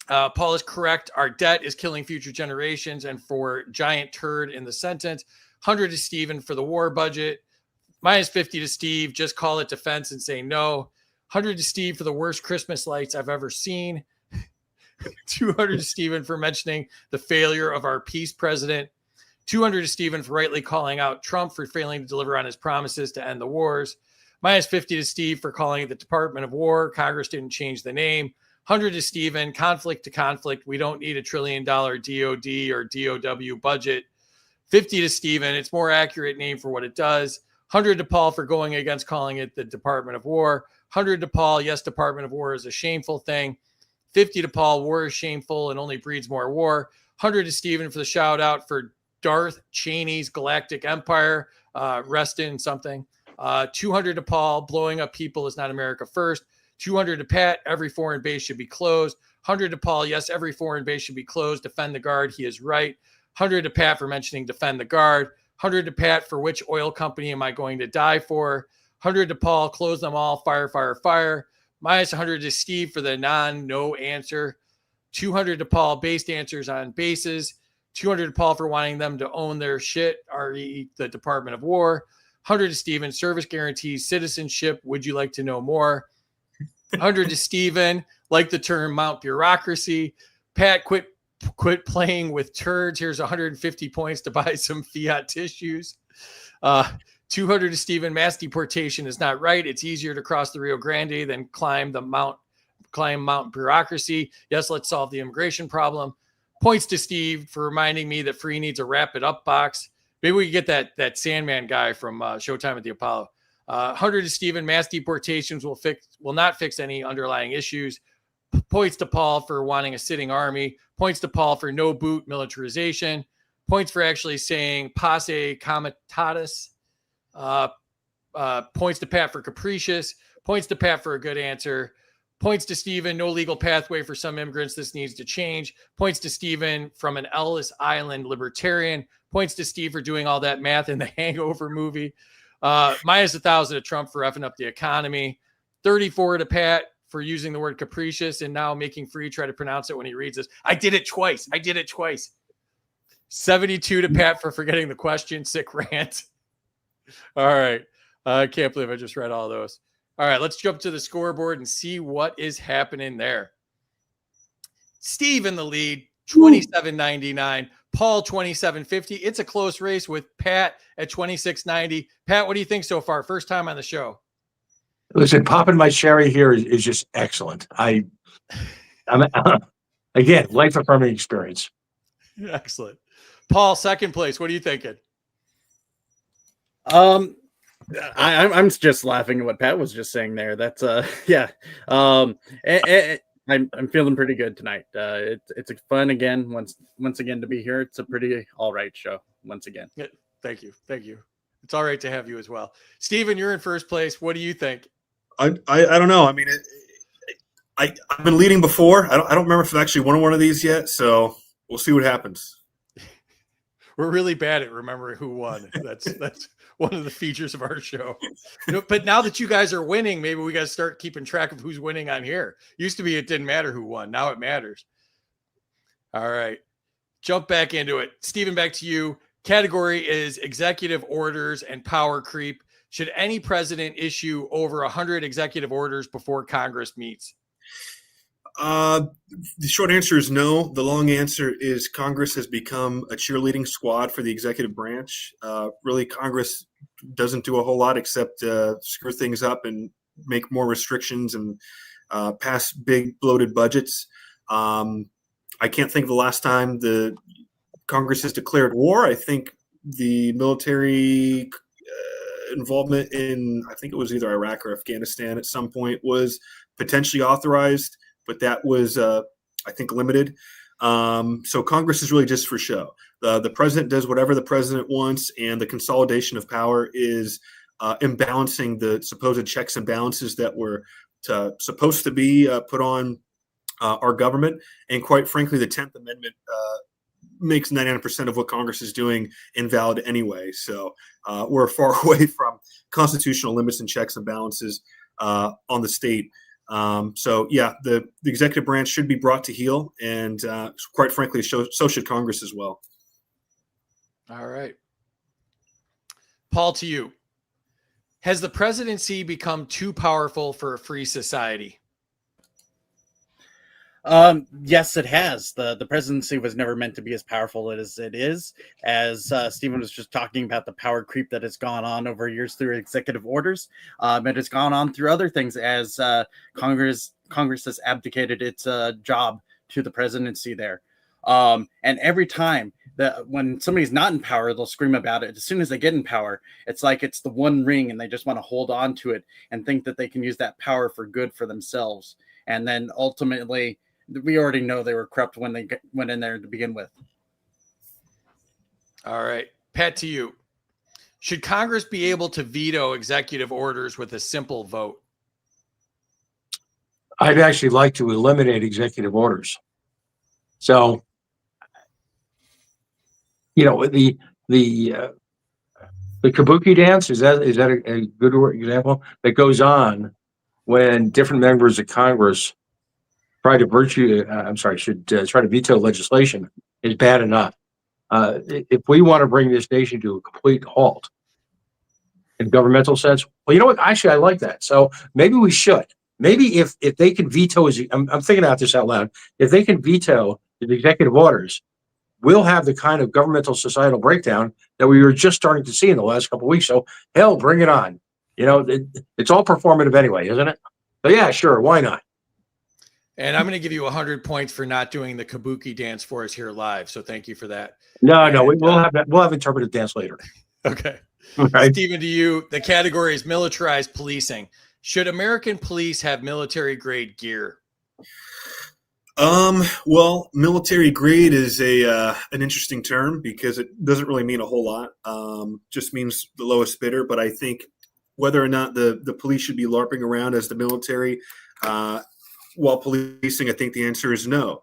Paul is correct. Our debt is killing future generations. And for giant turd in the sentence. 100 to Stephen for the war budget. Minus 50 to Steve. Just call it defense and say no. 100 to Steve for the worst Christmas lights I've ever seen. 200 to Stephen for mentioning the failure of our peace president. 200 to Stephen for rightly calling out Trump for failing to deliver on his promises to end the wars. Minus 50 to Steve for calling it the Department of War. Congress didn't change the name. 100 to Stephen, conflict to conflict. We don't need $1 trillion DOD or DOW budget. 50 to Stephen, it's more accurate name for what it does. 100 to Paul for going against calling it the Department of War. 100 to Paul, yes, Department of War is a shameful thing. 50 to Paul, war is shameful and only breeds more war. 100 to Stephen for the shout out for Darth Cheney's Galactic Empire. Rest in something. 200 to Paul, blowing up people is not America first. 200 to Pat, every foreign base should be closed. 100 to Paul, yes, every foreign base should be closed. Defend the guard, he is right. 100 to Pat for mentioning defend the guard. 100 to Pat for which oil company am I going to die for. 100 to Paul, close them all, fire, fire, fire. Minus 100 to Steve for the no answer. 200 to Paul, based answers on bases. 200 to Paul for wanting them to own their shit, re the Department of War. 100 to Stephen, service guarantees, citizenship. Would you like to know more? 100 to Stephen, like the term Mount Bureaucracy. Pat, quit playing with turds. Here's 150 points to buy some fiat tissues. 200 to Stephen, mass deportation is not right. It's easier to cross the Rio Grande than climb Mount Bureaucracy. Yes, let's solve the immigration problem. Points to Steve for reminding me that free needs a wrap it up box. Maybe we could get that Sandman guy from Showtime at the Apollo. 100 to Stephen, mass deportations will not fix any underlying issues. Points to Paul for wanting a sitting army. Points to Paul for no boot militarization. Points for actually saying passe comitatus. Points to Pat for capricious. Points to Pat for a good answer. Points to Stephen, no legal pathway for some immigrants. This needs to change. Points to Stephen from an Ellis Island libertarian. Points to Steve for doing all that math in the Hangover movie. Minus 1,000 to Trump for effing up the economy. 34 to Pat for using the word capricious and now making Free try to pronounce it when he reads this. I did it twice. 72 to Pat for forgetting the question. Sick rant. All right. I can't believe I just read all those. All right, let's jump to the scoreboard and see what is happening there. Steve in the lead, 27.99. Paul, 27.50. It's a close race with Pat at 26.90. Pat, what do you think so far? First time on the show.
Listen, popping my cherry here is just excellent. I'm again, life affirming experience.
Excellent. Paul, second place. What are you thinking?
I'm just laughing at what Pat was just saying there. That's yeah. I'm feeling pretty good tonight. It's fun again once again to be here. It's a pretty all right show once again.
Yeah, thank you. It's all right to have you as well. Steven, you're in first place. What do you think?
I don't know. I mean, I've been leading before. I don't remember if I've actually won one of these yet. So we'll see what happens.
We're really bad at remembering who won. That's one of the features of our show. But now that you guys are winning, maybe we got to start keeping track of who's winning on here. Used to be it didn't matter who won. Now it matters. All right. Jump back into it. Steven, back to you. Category is executive orders and power creep. Should any president issue over 100 executive orders before Congress meets?
The short answer is no. The long answer is Congress has become a cheerleading squad for the executive branch. Really, Congress doesn't do a whole lot except screw things up and make more restrictions and pass big bloated budgets. I can't think of the last time the Congress has declared war. I think the military involvement in, I think it was either Iraq or Afghanistan at some point, was potentially authorized, but that was, I think, limited. So Congress is really just for show. The president does whatever the president wants, and the consolidation of power is imbalancing the supposed checks and balances that were supposed to be put on our government. And quite frankly, the 10th Amendment makes 99% of what Congress is doing invalid anyway. So we're far away from constitutional limits and checks and balances on the state. So yeah, the executive branch should be brought to heel, and quite frankly, so should Congress as well.
All right. Paul, to you. Has the presidency become too powerful for a free society?
Yes, it has. The presidency was never meant to be as powerful as it is. As Stephen was just talking about the power creep that has gone on over years through executive orders. It has gone on through other things as Congress has abdicated its job to the presidency there. And every time that when somebody's not in power, they'll scream about it. As soon as they get in power, it's like it's the one ring and they just want to hold on to it and think that they can use that power for good for themselves. And then ultimately, we already know they were corrupt when they went in there to begin with.
All right. Pat, to you. Should Congress be able to veto executive orders with a simple vote?
I'd actually like to eliminate executive orders. So, you know, the kabuki dance, is that a good example that goes on when different members of Congress try to try to veto legislation is bad enough. If we want to bring this nation to a complete halt in governmental sense, well, you know what? Actually, I like that. So maybe we should. Maybe if they can veto, I'm thinking out this out loud. If they can veto the executive orders, we'll have the kind of governmental societal breakdown that we were just starting to see in the last couple of weeks. So hell, bring it on. You know, it's all performative anyway, isn't it? So yeah, sure, why not?
And I'm going to give you 100 points for not doing the kabuki dance for us here live. So thank you for that.
No, we'll have that. We'll have interpretive dance later.
Okay.
Right.
Steven, to you, the category is militarized policing. Should American police have military grade gear?
Well, military grade is an interesting term because it doesn't really mean a whole lot. Just means the lowest bidder. But I think whether or not the police should be LARPing around as the military while policing, I think the answer is no.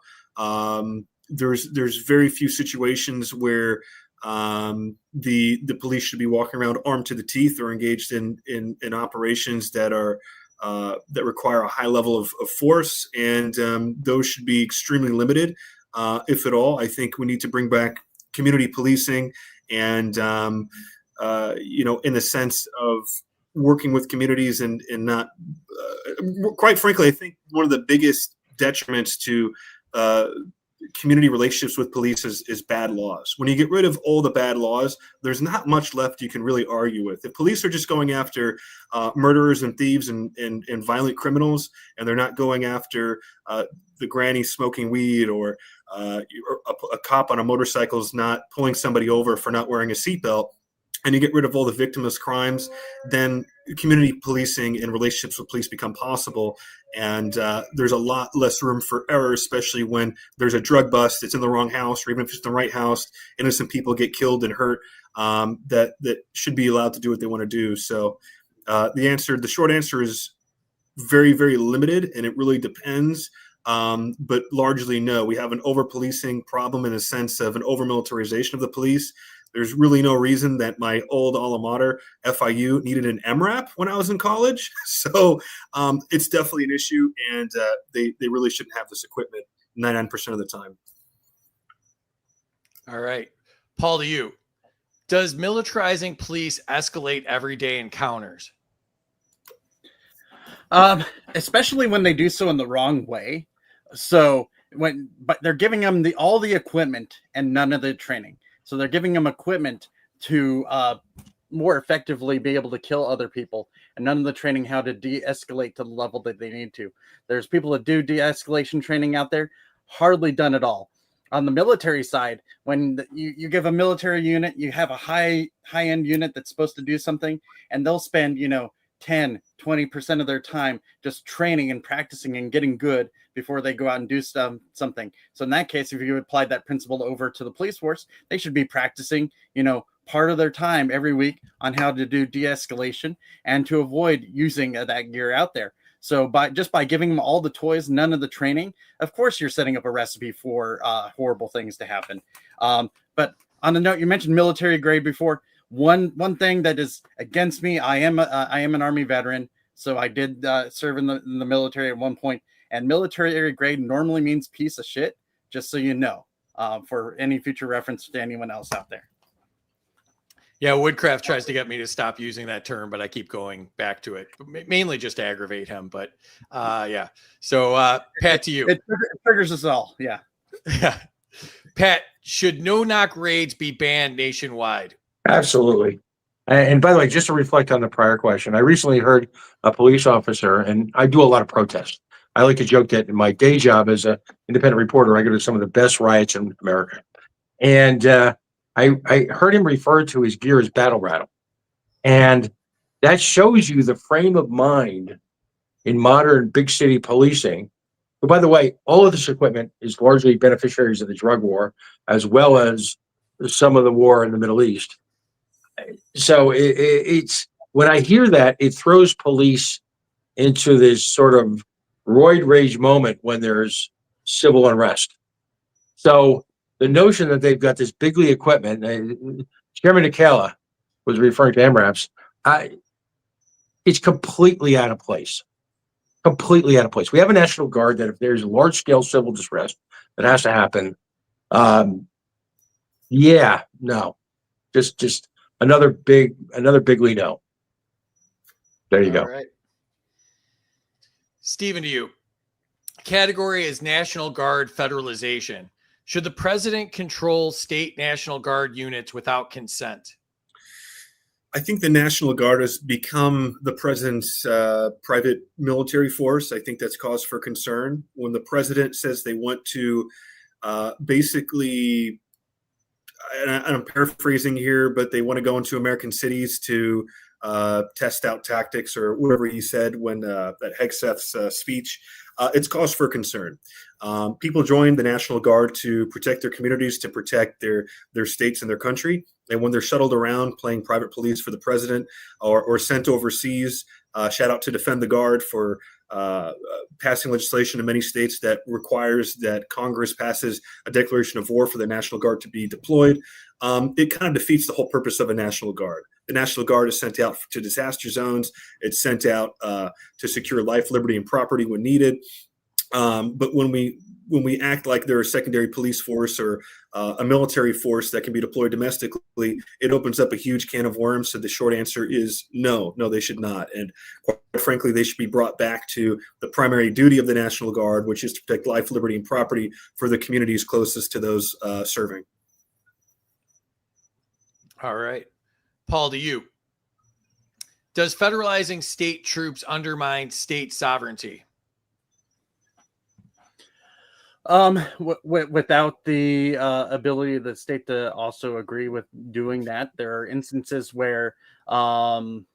There's very few situations where The police should be walking around armed to the teeth or engaged in operations that are that require a high level of force, and those should be extremely limited, if at all. I think we need to bring back community policing, and in the sense of working with communities and not, quite frankly, I think one of the biggest detriments to community relationships with police is bad laws. When you get rid of all the bad laws, there's not much left you can really argue with. If police are just going after murderers and thieves and violent criminals, and they're not going after the granny smoking weed, or a cop on a motorcycle is not pulling somebody over for not wearing a seatbelt, and you get rid of all the victimless crimes, then community policing and relationships with police become possible. And there's a lot less room for error, especially when there's a drug bust, it's in the wrong house, or even if it's in the right house, innocent people get killed and hurt, that should be allowed to do what they want to do. So the short answer is very, very limited, and it really depends. But largely, no. We have an over-policing problem in a sense of an over-militarization of the police. There's really no reason that my old alma mater, FIU, needed an MRAP when I was in college. So it's definitely an issue, and they really shouldn't have this equipment 99% of the time.
All right. Paul, to you. Does militarizing police escalate everyday encounters?
Especially when they do so in the wrong way. So but they're giving them all the equipment and none of the training. So they're giving them equipment to more effectively be able to kill other people, and none of the training how to de-escalate to the level that they need to. There's people that do de-escalation training out there, hardly done at all. On the military side, when you give a military unit, you have a high-end unit that's supposed to do something, and they'll spend 10, 20% of their time just training and practicing and getting good before they go out and do something. So in that case, if you applied that principle over to the police force, they should be practicing, part of their time every week on how to do de-escalation and to avoid using that gear out there. So by giving them all the toys, none of the training, of course, you're setting up a recipe for horrible things to happen. But on the note, you mentioned military grade before. One thing that is against me, I am an Army veteran, so I did serve in the military at one point, and military grade normally means piece of shit, just so you know, for any future reference to anyone else out there.
Yeah, Woodcraft tries to get me to stop using that term, but I keep going back to it, mainly just to aggravate him. But yeah. So Pat, to you.
It triggers us all. Yeah.
Pat, should no-knock raids be banned nationwide?
Absolutely. And by the way, just to reflect on the prior question, I recently heard a police officer, and I do a lot of protests. I like to joke that in my day job as an independent reporter, I go to some of the best riots in America. And I heard him refer to his gear as battle rattle. And that shows you the frame of mind in modern big city policing. But by the way, all of this equipment is largely beneficiaries of the drug war, as well as some of the war in the Middle East. So it's when I hear that, it throws police into this sort of roid rage moment when there's civil unrest. So the notion that they've got this bigly equipment, Chairman Nekhaila was referring to MRAPs, it's completely out of place. Completely out of place. We have a National Guard that if there's large scale civil distress that has to happen, just another bigly no. There you go.
All right. Stephen, to you. Category is National Guard federalization. Should the president control state National Guard units without consent?
I think the National Guard has become the president's private military force. I think that's cause for concern. When the president says they want to basically, and I'm paraphrasing here, but they want to go into American cities to test out tactics or whatever he said when that Hegseth's speech, it's cause for concern. People join the National Guard to protect their communities, to protect their states and their country. And when they're shuttled around playing private police for the president or sent overseas, shout out to Defend the Guard for passing legislation in many states that requires that Congress passes a declaration of war for the National Guard to be deployed. It kind of defeats the whole purpose of a National Guard. The National Guard is sent out to disaster zones. It's sent out to secure life, liberty, and property when needed. But when we act like they're a secondary police force or a military force that can be deployed domestically, it opens up a huge can of worms. So the short answer is no, they should not. And quite frankly, they should be brought back to the primary duty of the National Guard, which is to protect life, liberty, and property for the communities closest to those serving.
All right. Paul, to you. Does federalizing state troops undermine state sovereignty?
Without the ability of the state to also agree with doing that, there are instances where allowing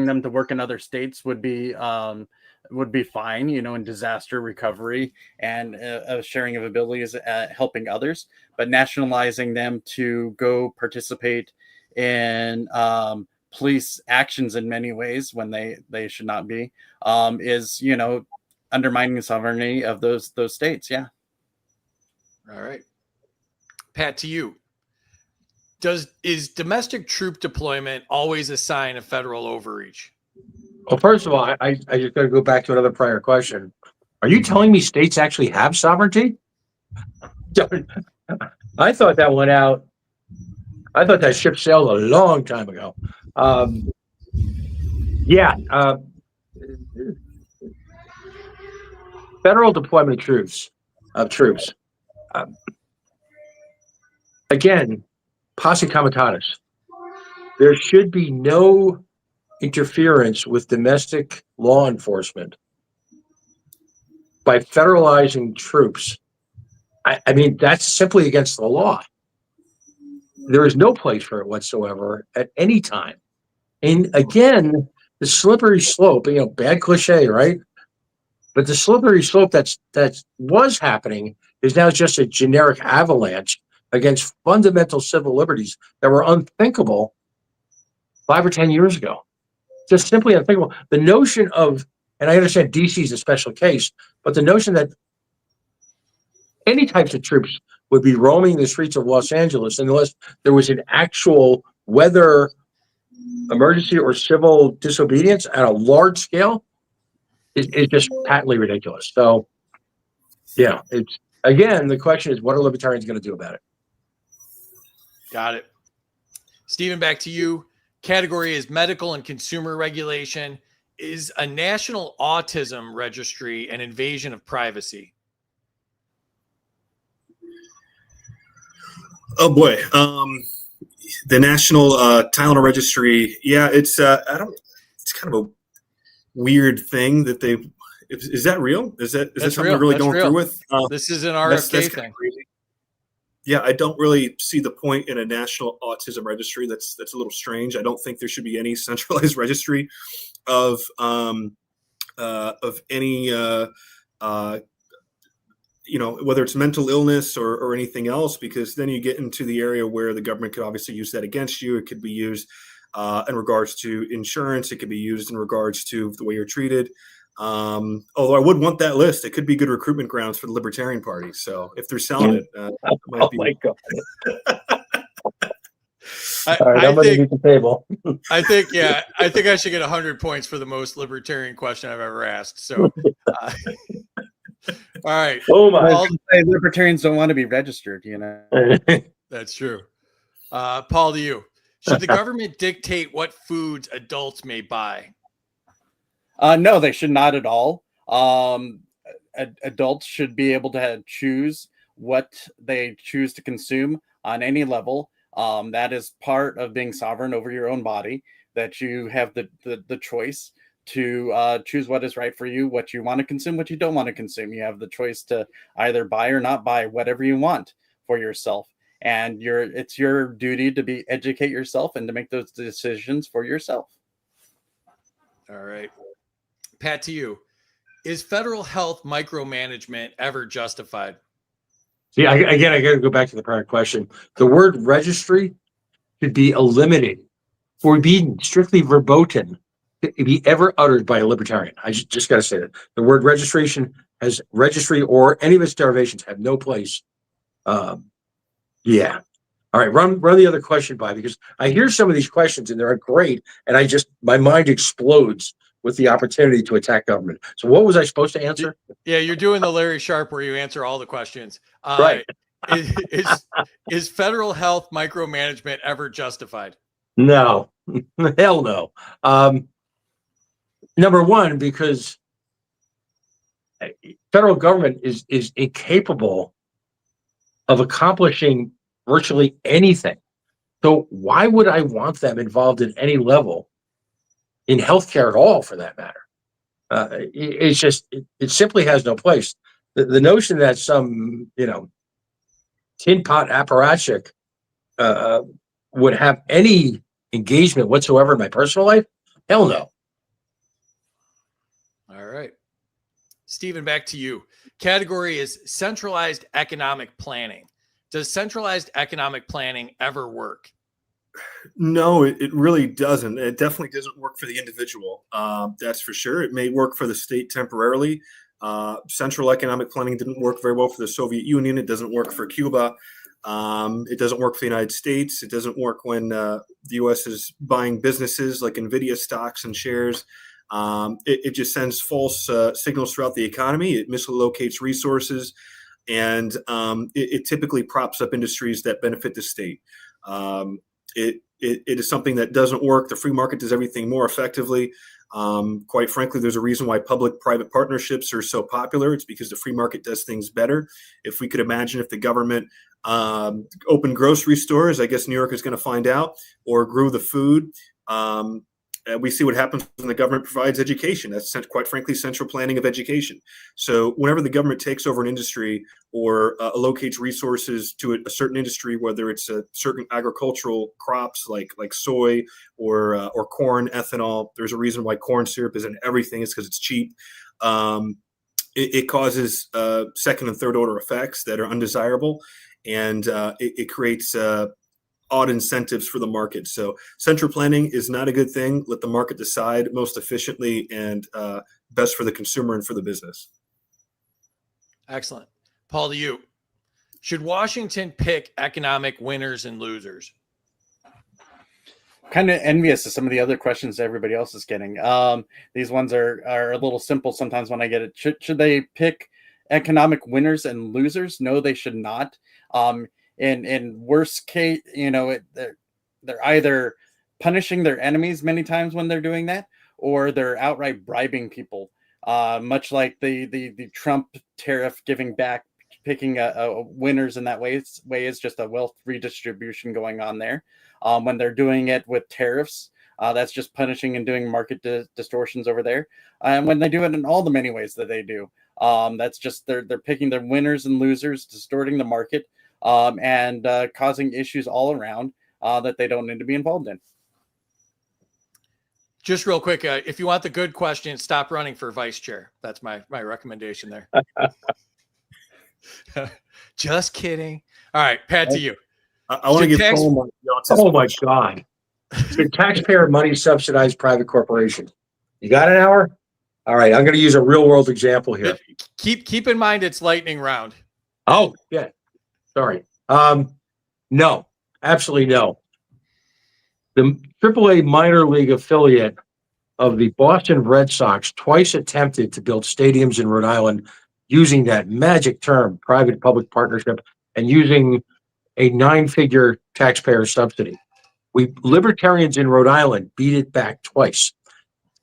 them to work in other states would be fine, in disaster recovery and a sharing of abilities, helping others. But nationalizing them to go participate in police actions in many ways when they should not be is undermining the sovereignty of those states. Yeah.
All right. Pat, to you. Is domestic troop deployment always a sign of federal overreach?
Well, first of all, I just got to go back to another prior question. Are you telling me states actually have sovereignty? I thought that went out. I thought that ship sailed a long time ago. Federal deployment of troops. Again, posse comitatus. There should be no interference with domestic law enforcement by federalizing troops. I mean, that's simply against the law. There is no place for it whatsoever at any time. And again, the slippery slope, bad cliche, right? But the slippery slope that was happening is now just a generic avalanche against fundamental civil liberties that were unthinkable 5 or 10 years ago. Just simply unthinkable. The notion of, and I understand DC is a special case, but the notion that any types of troops would be roaming the streets of Los Angeles unless there was an actual weather emergency or civil disobedience at a large scale is just patently ridiculous. So, yeah, it's again, the question is, what are libertarians going to do about it?
Got it. Stephen, back to you. Category is medical and consumer regulation. Is a national autism registry an invasion of privacy?
Oh boy, the National Tylenol Registry. Yeah, it's it's kind of a weird thing that they. Is that real? Is that something
real.
they're really
That's
going
real.
through with?
This is an RFK thing.
Crazy. Yeah, I don't really see the point in a national autism registry. That's a little strange. I don't think there should be any centralized registry of any whether it's mental illness or anything else, because then you get into the area where the government could obviously use that against you. It could be used in regards to insurance. It could be used in regards to the way you're treated. Although I would want that list. It could be good recruitment grounds for the Libertarian Party. So if they're selling it, it might be.
My God.
All right,
I'm going to beat the table.
I think I should get 100 points for the most libertarian question I've ever asked. So, all right.
Oh my!
Paul,
Libertarians don't want to be registered,
that's true. Paul, to you. Should the government dictate what foods adults may buy?
No, they should not at all. Adults should be able to choose what they choose to consume on any level. That is part of being sovereign over your own body, that you have the choice to choose what is right for you, what you want to consume, what you don't want to consume. You have the choice to either buy or not buy whatever you want for yourself. And it's your duty to educate yourself and to make those decisions for yourself.
All right. Pat, to you. Is federal health micromanagement ever justified?
See, I got to go back to the prior question. The word registry should be eliminated or be strictly verboten. be ever uttered by a libertarian. I just got to say that the word registry or any of its derivations have no place. Yeah. All right, run the other question by, because I hear some of these questions and they're great, and my mind explodes with the opportunity to attack government. So what was I supposed to answer?
Yeah, you're doing the Larry Sharp where you answer all the questions.
Right.
Is federal health micromanagement ever justified?
No, hell no. Number one, because federal government is incapable of accomplishing virtually anything. So why would I want them involved in any level in healthcare at all, for that matter? It's just it simply has no place. The notion that some tin pot apparatchik would have any engagement whatsoever in my personal life, hell no.
All right. Stephen, back to you. Category is centralized economic planning. Does centralized economic planning ever work?
No, it really doesn't. It definitely doesn't work for the individual. That's for sure. It may work for the state temporarily. Central economic planning didn't work very well for the Soviet Union. It doesn't work for Cuba. It doesn't work for the United States. It doesn't work when the U.S. is buying businesses like NVIDIA stocks and shares. It just sends false signals throughout the economy. It mislocates resources, and it typically props up industries that benefit the state. It is something that doesn't work. The free market does everything more effectively. Quite frankly, there's a reason why public-private partnerships are so popular. It's because the free market does things better. If we could imagine if the government opened grocery stores, I guess New York is going to find out, or grew the food. We see what happens when the government provides education. That's, quite frankly, central planning of education. So whenever the government takes over an industry or allocates resources to a certain industry, whether it's a certain agricultural crops like soy or corn, ethanol, there's a reason why corn syrup is in everything. It's because it's cheap. It causes second and third order effects that are undesirable, and it creates odd incentives for the market. So central planning is not a good thing. Let the market decide most efficiently and best for the consumer and for the business.
Excellent. Paul, to you. Should Washington pick economic winners and losers?
Kind of envious of some of the other questions everybody else is getting. These ones are a little simple sometimes when I get it. Should they pick economic winners and losers? No, they should not. In worst case, they're either punishing their enemies many times when they're doing that, or they're outright bribing people. Much like the Trump tariff giving back, picking winners in that way is just a wealth redistribution going on there. When they're doing it with tariffs, that's just punishing and doing market distortions over there. And when they do it in all the many ways that they do, that's just they're picking their winners and losers, distorting the market. And causing issues all around that they don't need to be involved in.
Just real quick, if you want the good question, stop running for vice chair. That's my recommendation there. Just kidding. All right, Pat, to you.
I want to give
Oh my God. Should taxpayer money subsidize private corporations? You got an hour? All right, I'm going to use a real world example here.
Keep in mind it's lightning round.
Oh, yeah. Sorry. No, absolutely no. The AAA minor league affiliate of the Boston Red Sox twice attempted to build stadiums in Rhode Island using that magic term, private-public partnership, and using a 9-figure taxpayer subsidy. We libertarians in Rhode Island beat it back twice.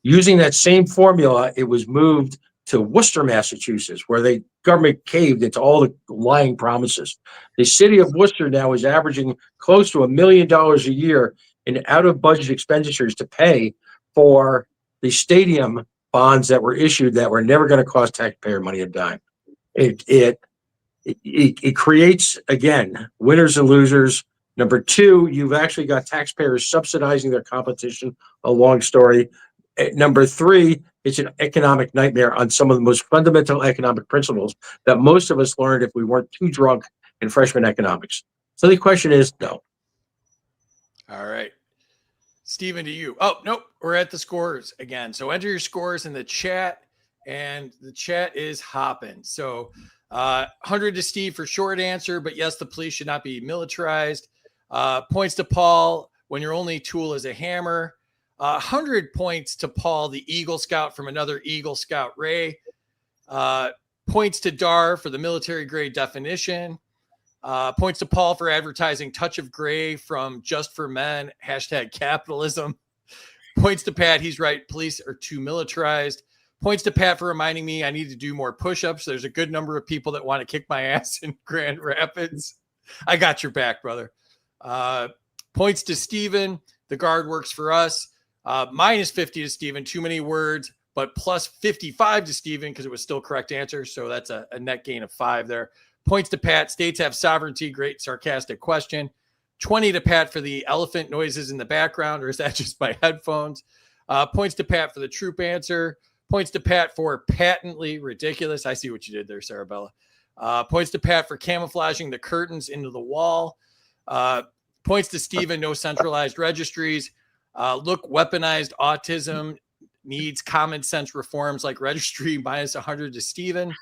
Using that same formula, it was moved to Worcester, Massachusetts, where the government caved into all the lying promises. The city of Worcester now is averaging close to $1 million a year in out-of-budget expenditures to pay for the stadium bonds that were issued that were never going to cost taxpayer money a dime. It creates, again, winners and losers. Number two, you've actually got taxpayers subsidizing their competition, a long story. Number three, it's an economic nightmare on some of the most fundamental economic principles that most of us learned if we weren't too drunk in freshman economics. So the question is no.
All right. Stephen, to you. Oh, nope. We're at the scores again. So enter your scores in the chat, and the chat is hopping. So 100 to Steve for short answer, but yes, the police should not be militarized. Points to Paul when your only tool is a hammer. 100 points to Paul, the Eagle Scout from another Eagle Scout Ray. Points to Darr for the military grade definition. Points to Paul for advertising Touch of Gray from Just for Men, #capitalism. Points to Pat, he's right, police are too militarized. Points to Pat for reminding me I need to do more push-ups. There's a good number of people that want to kick my ass in Grand Rapids. I got your back, brother. Points to Steven, the guard works for us. Minus 50 to Steven, too many words, but plus 55 to Steven because it was still correct answer. So that's a net gain of 5 there. Points to Pat, states have sovereignty, great sarcastic question. 20 to Pat for the elephant noises in the background, or is that just my headphones? Points to Pat for the troop answer. Points to Pat for patently ridiculous. I see what you did there, Sarabella. Points to Pat for camouflaging the curtains into the wall. Points to Stephen, no centralized registries. Look, weaponized autism needs common sense reforms like registry, minus 100 to Stephen.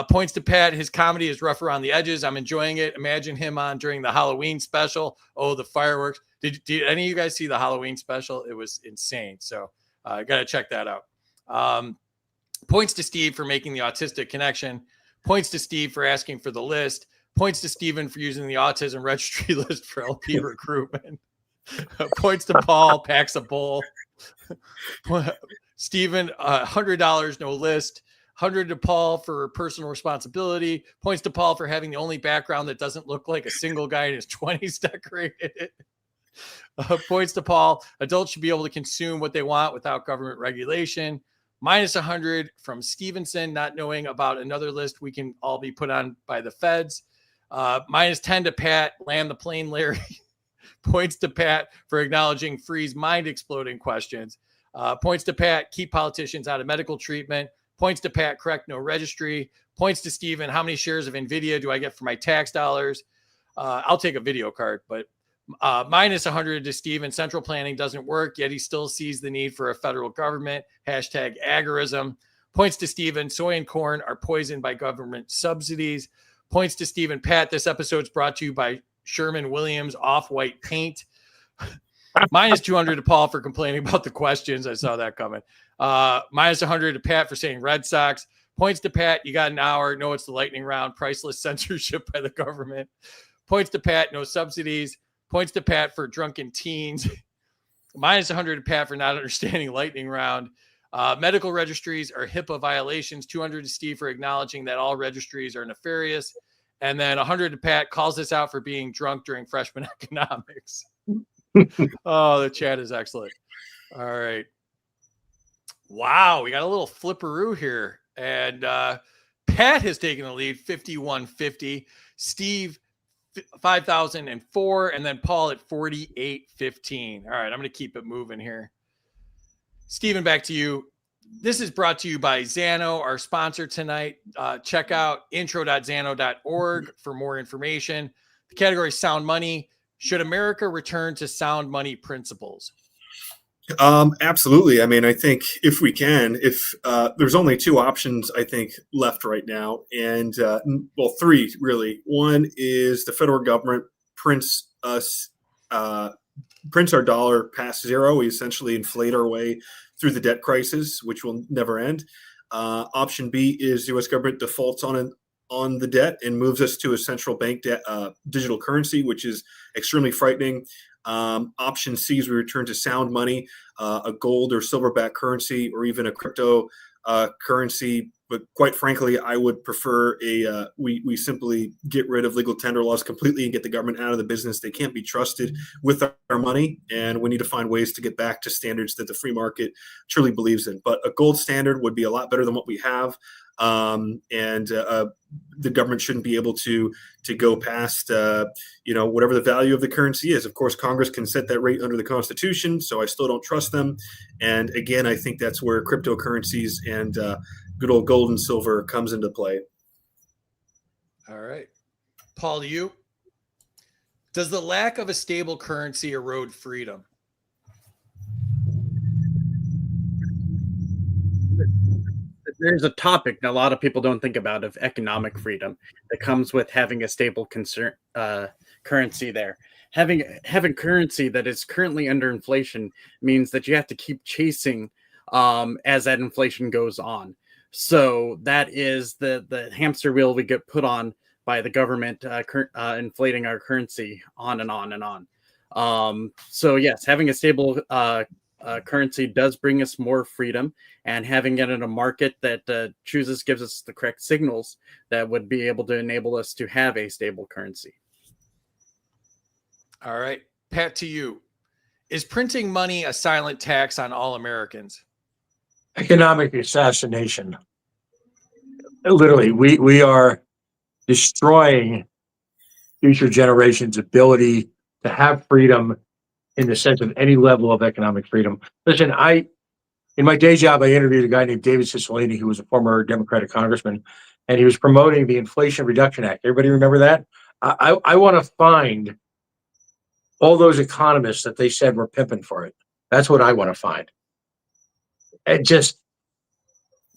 Points to Pat, his comedy is rough around the edges. I'm enjoying it. Imagine him on during the Halloween special. Oh, the fireworks. Did any of you guys see the Halloween special? It was insane. So I got to check that out. Points to Steve for making the autistic connection. Points to Steve for asking for the list. Points to Stephen for using the autism registry list for LP recruitment. Points to Paul, packs a bowl. Stephen, $100, no list. 100 to Paul for personal responsibility. Points to Paul for having the only background that doesn't look like a single guy in his 20s decorated. Points to Paul, adults should be able to consume what they want without government regulation. Minus 100 from Stevenson, not knowing about another list we can all be put on by the feds. Minus 10 to Pat, land the plane, Larry. Points to Pat for acknowledging Free's mind-exploding questions. Points to Pat, keep politicians out of medical treatment. Points to Pat, correct, no registry. Points to Stephen, how many shares of NVIDIA do I get for my tax dollars? I'll take a video card, but minus 100 to Stephen, central planning doesn't work, yet he still sees the need for a federal government, #agorism. Points to Stephen, soy and corn are poisoned by government subsidies. Points to Stephen, Pat, this episode's brought to you by Sherman-Williams Off-White Paint. Minus 200 to Paul for complaining about the questions. I saw that coming. Minus 100 to Pat for saying Red Sox. Points to Pat, you got an hour. No, it's the lightning round. Priceless censorship by the government. Points to Pat, no subsidies. Points to Pat for drunken teens. Minus 100 to Pat for not understanding lightning round. Medical registries are HIPAA violations. 200 to Steve for acknowledging that all registries are nefarious. And then 100 to Pat, calls this out for being drunk during freshman economics. Oh, the chat is excellent. All right. Wow, we got a little flipperoo here. And Pat has taken the lead, 5150. Steve, 5,004. And then Paul at 4815. All right, I'm going to keep it moving here. Stephen, back to you. This is brought to you by Xano, our sponsor tonight. Check out intro.xano.org for more information. The category is sound money. Should America return to sound money principles?
Absolutely. I mean, I think if we can, if there's only 2 options, I think, left right now, and well, 3 really. One is the federal government prints our dollar past zero. We essentially inflate our way through the debt crisis, which will never end. Option B is the U.S. government defaults on the debt and moves us to a central bank digital currency, which is extremely frightening. Option C is we return to sound money, a gold or silver-backed currency, or even a crypto currency. But quite frankly, I would prefer we simply get rid of legal tender laws completely and get the government out of the business. They can't be trusted with our money, and we need to find ways to get back to standards that the free market truly believes in. But a gold standard would be a lot better than what we have. The government shouldn't be able to go past whatever the value of the currency is. Of course, Congress can set that rate under the Constitution, so I still don't trust them. And again, I think that's where cryptocurrencies and good old gold and silver comes into play.
All right, Paul, you. Does the lack of a stable currency erode freedom?
there's a topic that a lot of people don't think about of economic freedom that comes with having a stable currency there. Having currency that is currently under inflation means that you have to keep chasing as that inflation goes on. So that is the hamster wheel we get put on by the government, inflating our currency on and on and on. So yes, having a stable currency does bring us more freedom, and having it in a market that gives us the correct signals that would be able to enable us to have a stable currency.
All right, Pat, to you. Is printing money a silent tax on all Americans?
Economic assassination. Literally, we are destroying future generations' ability to have freedom in the sense of any level of economic freedom. Listen, in my day job, I interviewed a guy named David Cicilline, who was a former Democratic congressman, and he was promoting the Inflation Reduction Act. Everybody remember that? I want to find all those economists that they said were pimping for it. That's what I want to find.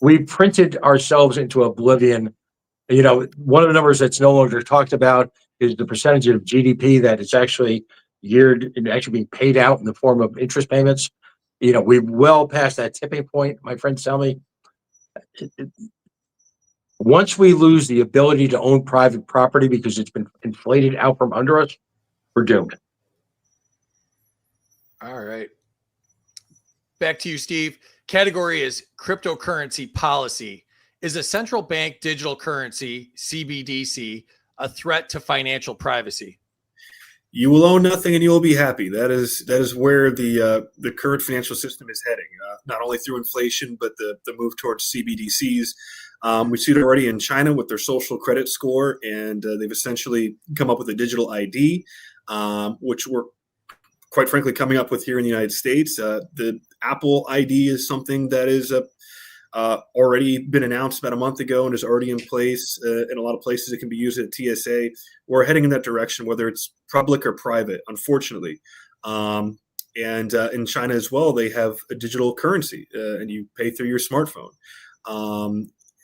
We printed ourselves into oblivion. You know, one of the numbers that's no longer talked about is the percentage of GDP that is actually geared and actually being paid out in the form of interest payments. You know, we're well past that tipping point. My friends tell me, once we lose the ability to own private property because it's been inflated out from under us, we're doomed.
All right. Back to you, Steve. Category is cryptocurrency policy. Is a central bank digital currency, CBDC, a threat to financial privacy?
You will own nothing and you will be happy. That is where the current financial system is heading. Not only through inflation, but the move towards CBDCs. We see it already in China with their social credit score, and they've essentially come up with a digital ID, which we're quite frankly coming up with here in the United States. The Apple ID is something that is already been announced about a month ago and is already in place. In a lot of places, it can be used at TSA. We're heading in that direction, whether it's public or private, unfortunately. And in China as well, they have a digital currency, and you pay through your smartphone.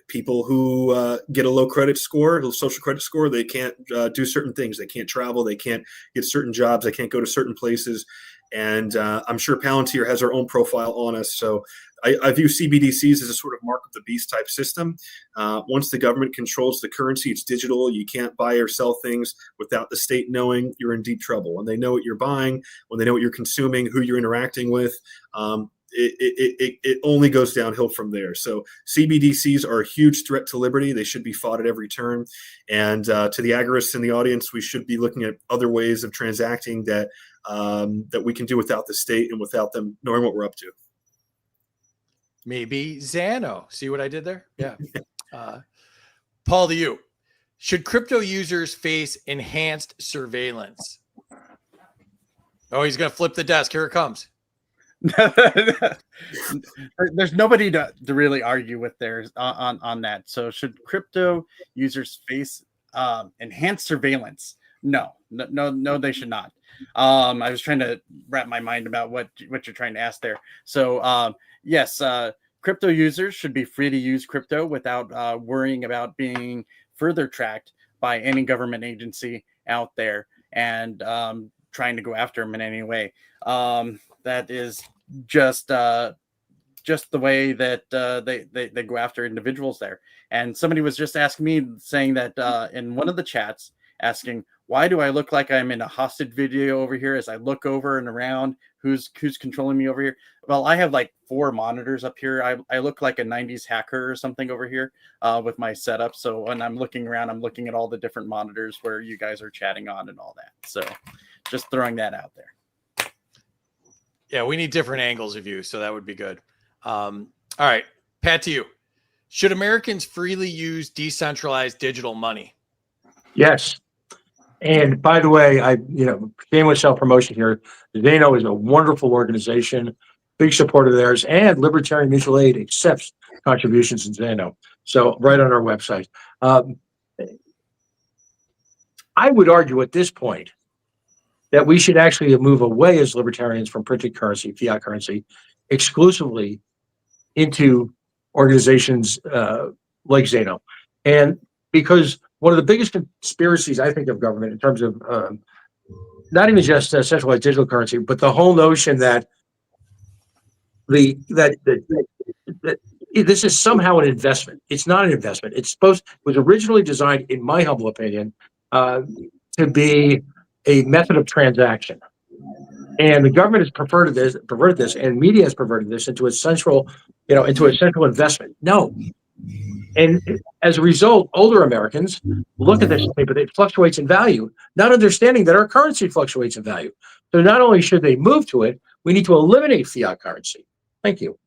People who get a low credit score, a social credit score, they can't do certain things. They can't travel. They can't get certain jobs. They can't go to certain places. And I'm sure Palantir has our own profile on us. So I view CBDCs as a sort of mark of the beast type system. Once the government controls the currency, it's digital. You can't buy or sell things without the state knowing. You're in deep trouble. When they know what you're buying, when they know what you're consuming, who you're interacting with, it only goes downhill from there. So CBDCs are a huge threat to liberty. They should be fought at every turn. And to the agorists in the audience, we should be looking at other ways of transacting that we can do without the state and without them knowing what we're up to.
Maybe Xano. See what I did there? Yeah. Paul, to you. Should crypto users face enhanced surveillance? Oh, he's going to flip the desk. Here it comes.
There's nobody to really argue with there on that. So should crypto users face enhanced surveillance? No, they should not. I was trying to wrap my mind about what you're trying to ask there. So yes, crypto users should be free to use crypto without worrying about being further tracked by any government agency out there and trying to go after them in any way. That is just the way that they go after individuals there. And somebody was just asking me, saying that in one of the chats, asking, why do I look like I'm in a hostage video over here as I look over and around? Who's controlling me over here? Well, I have like 4 monitors up here. I look like a 90s hacker or something over here with my setup. So when I'm looking around, I'm looking at all the different monitors where you guys are chatting on and all that. So just throwing that out there.
Yeah, we need different angles of you, so that would be good. All right, Pat, to you. Should Americans freely use decentralized digital money?
Yes. And by the way, shameless self-promotion here. Xano is a wonderful organization, big supporter of theirs, and Libertarian Mutual Aid accepts contributions in Xano. So right on our website. I would argue at this point that we should actually move away as libertarians from printed currency, fiat currency, exclusively into organizations like Zeno. And because one of the biggest conspiracies I think of government in terms of not even just centralized digital currency, but the whole notion that that this is somehow an investment. It's not an investment. It was originally designed, in my humble opinion, to be a method of transaction. And the government has perverted this, and media has perverted this into a central investment. No. And as a result, older Americans look at this and say, but it fluctuates in value, not understanding that our currency fluctuates in value. So not only should they move to it, we need to eliminate fiat currency. Thank you.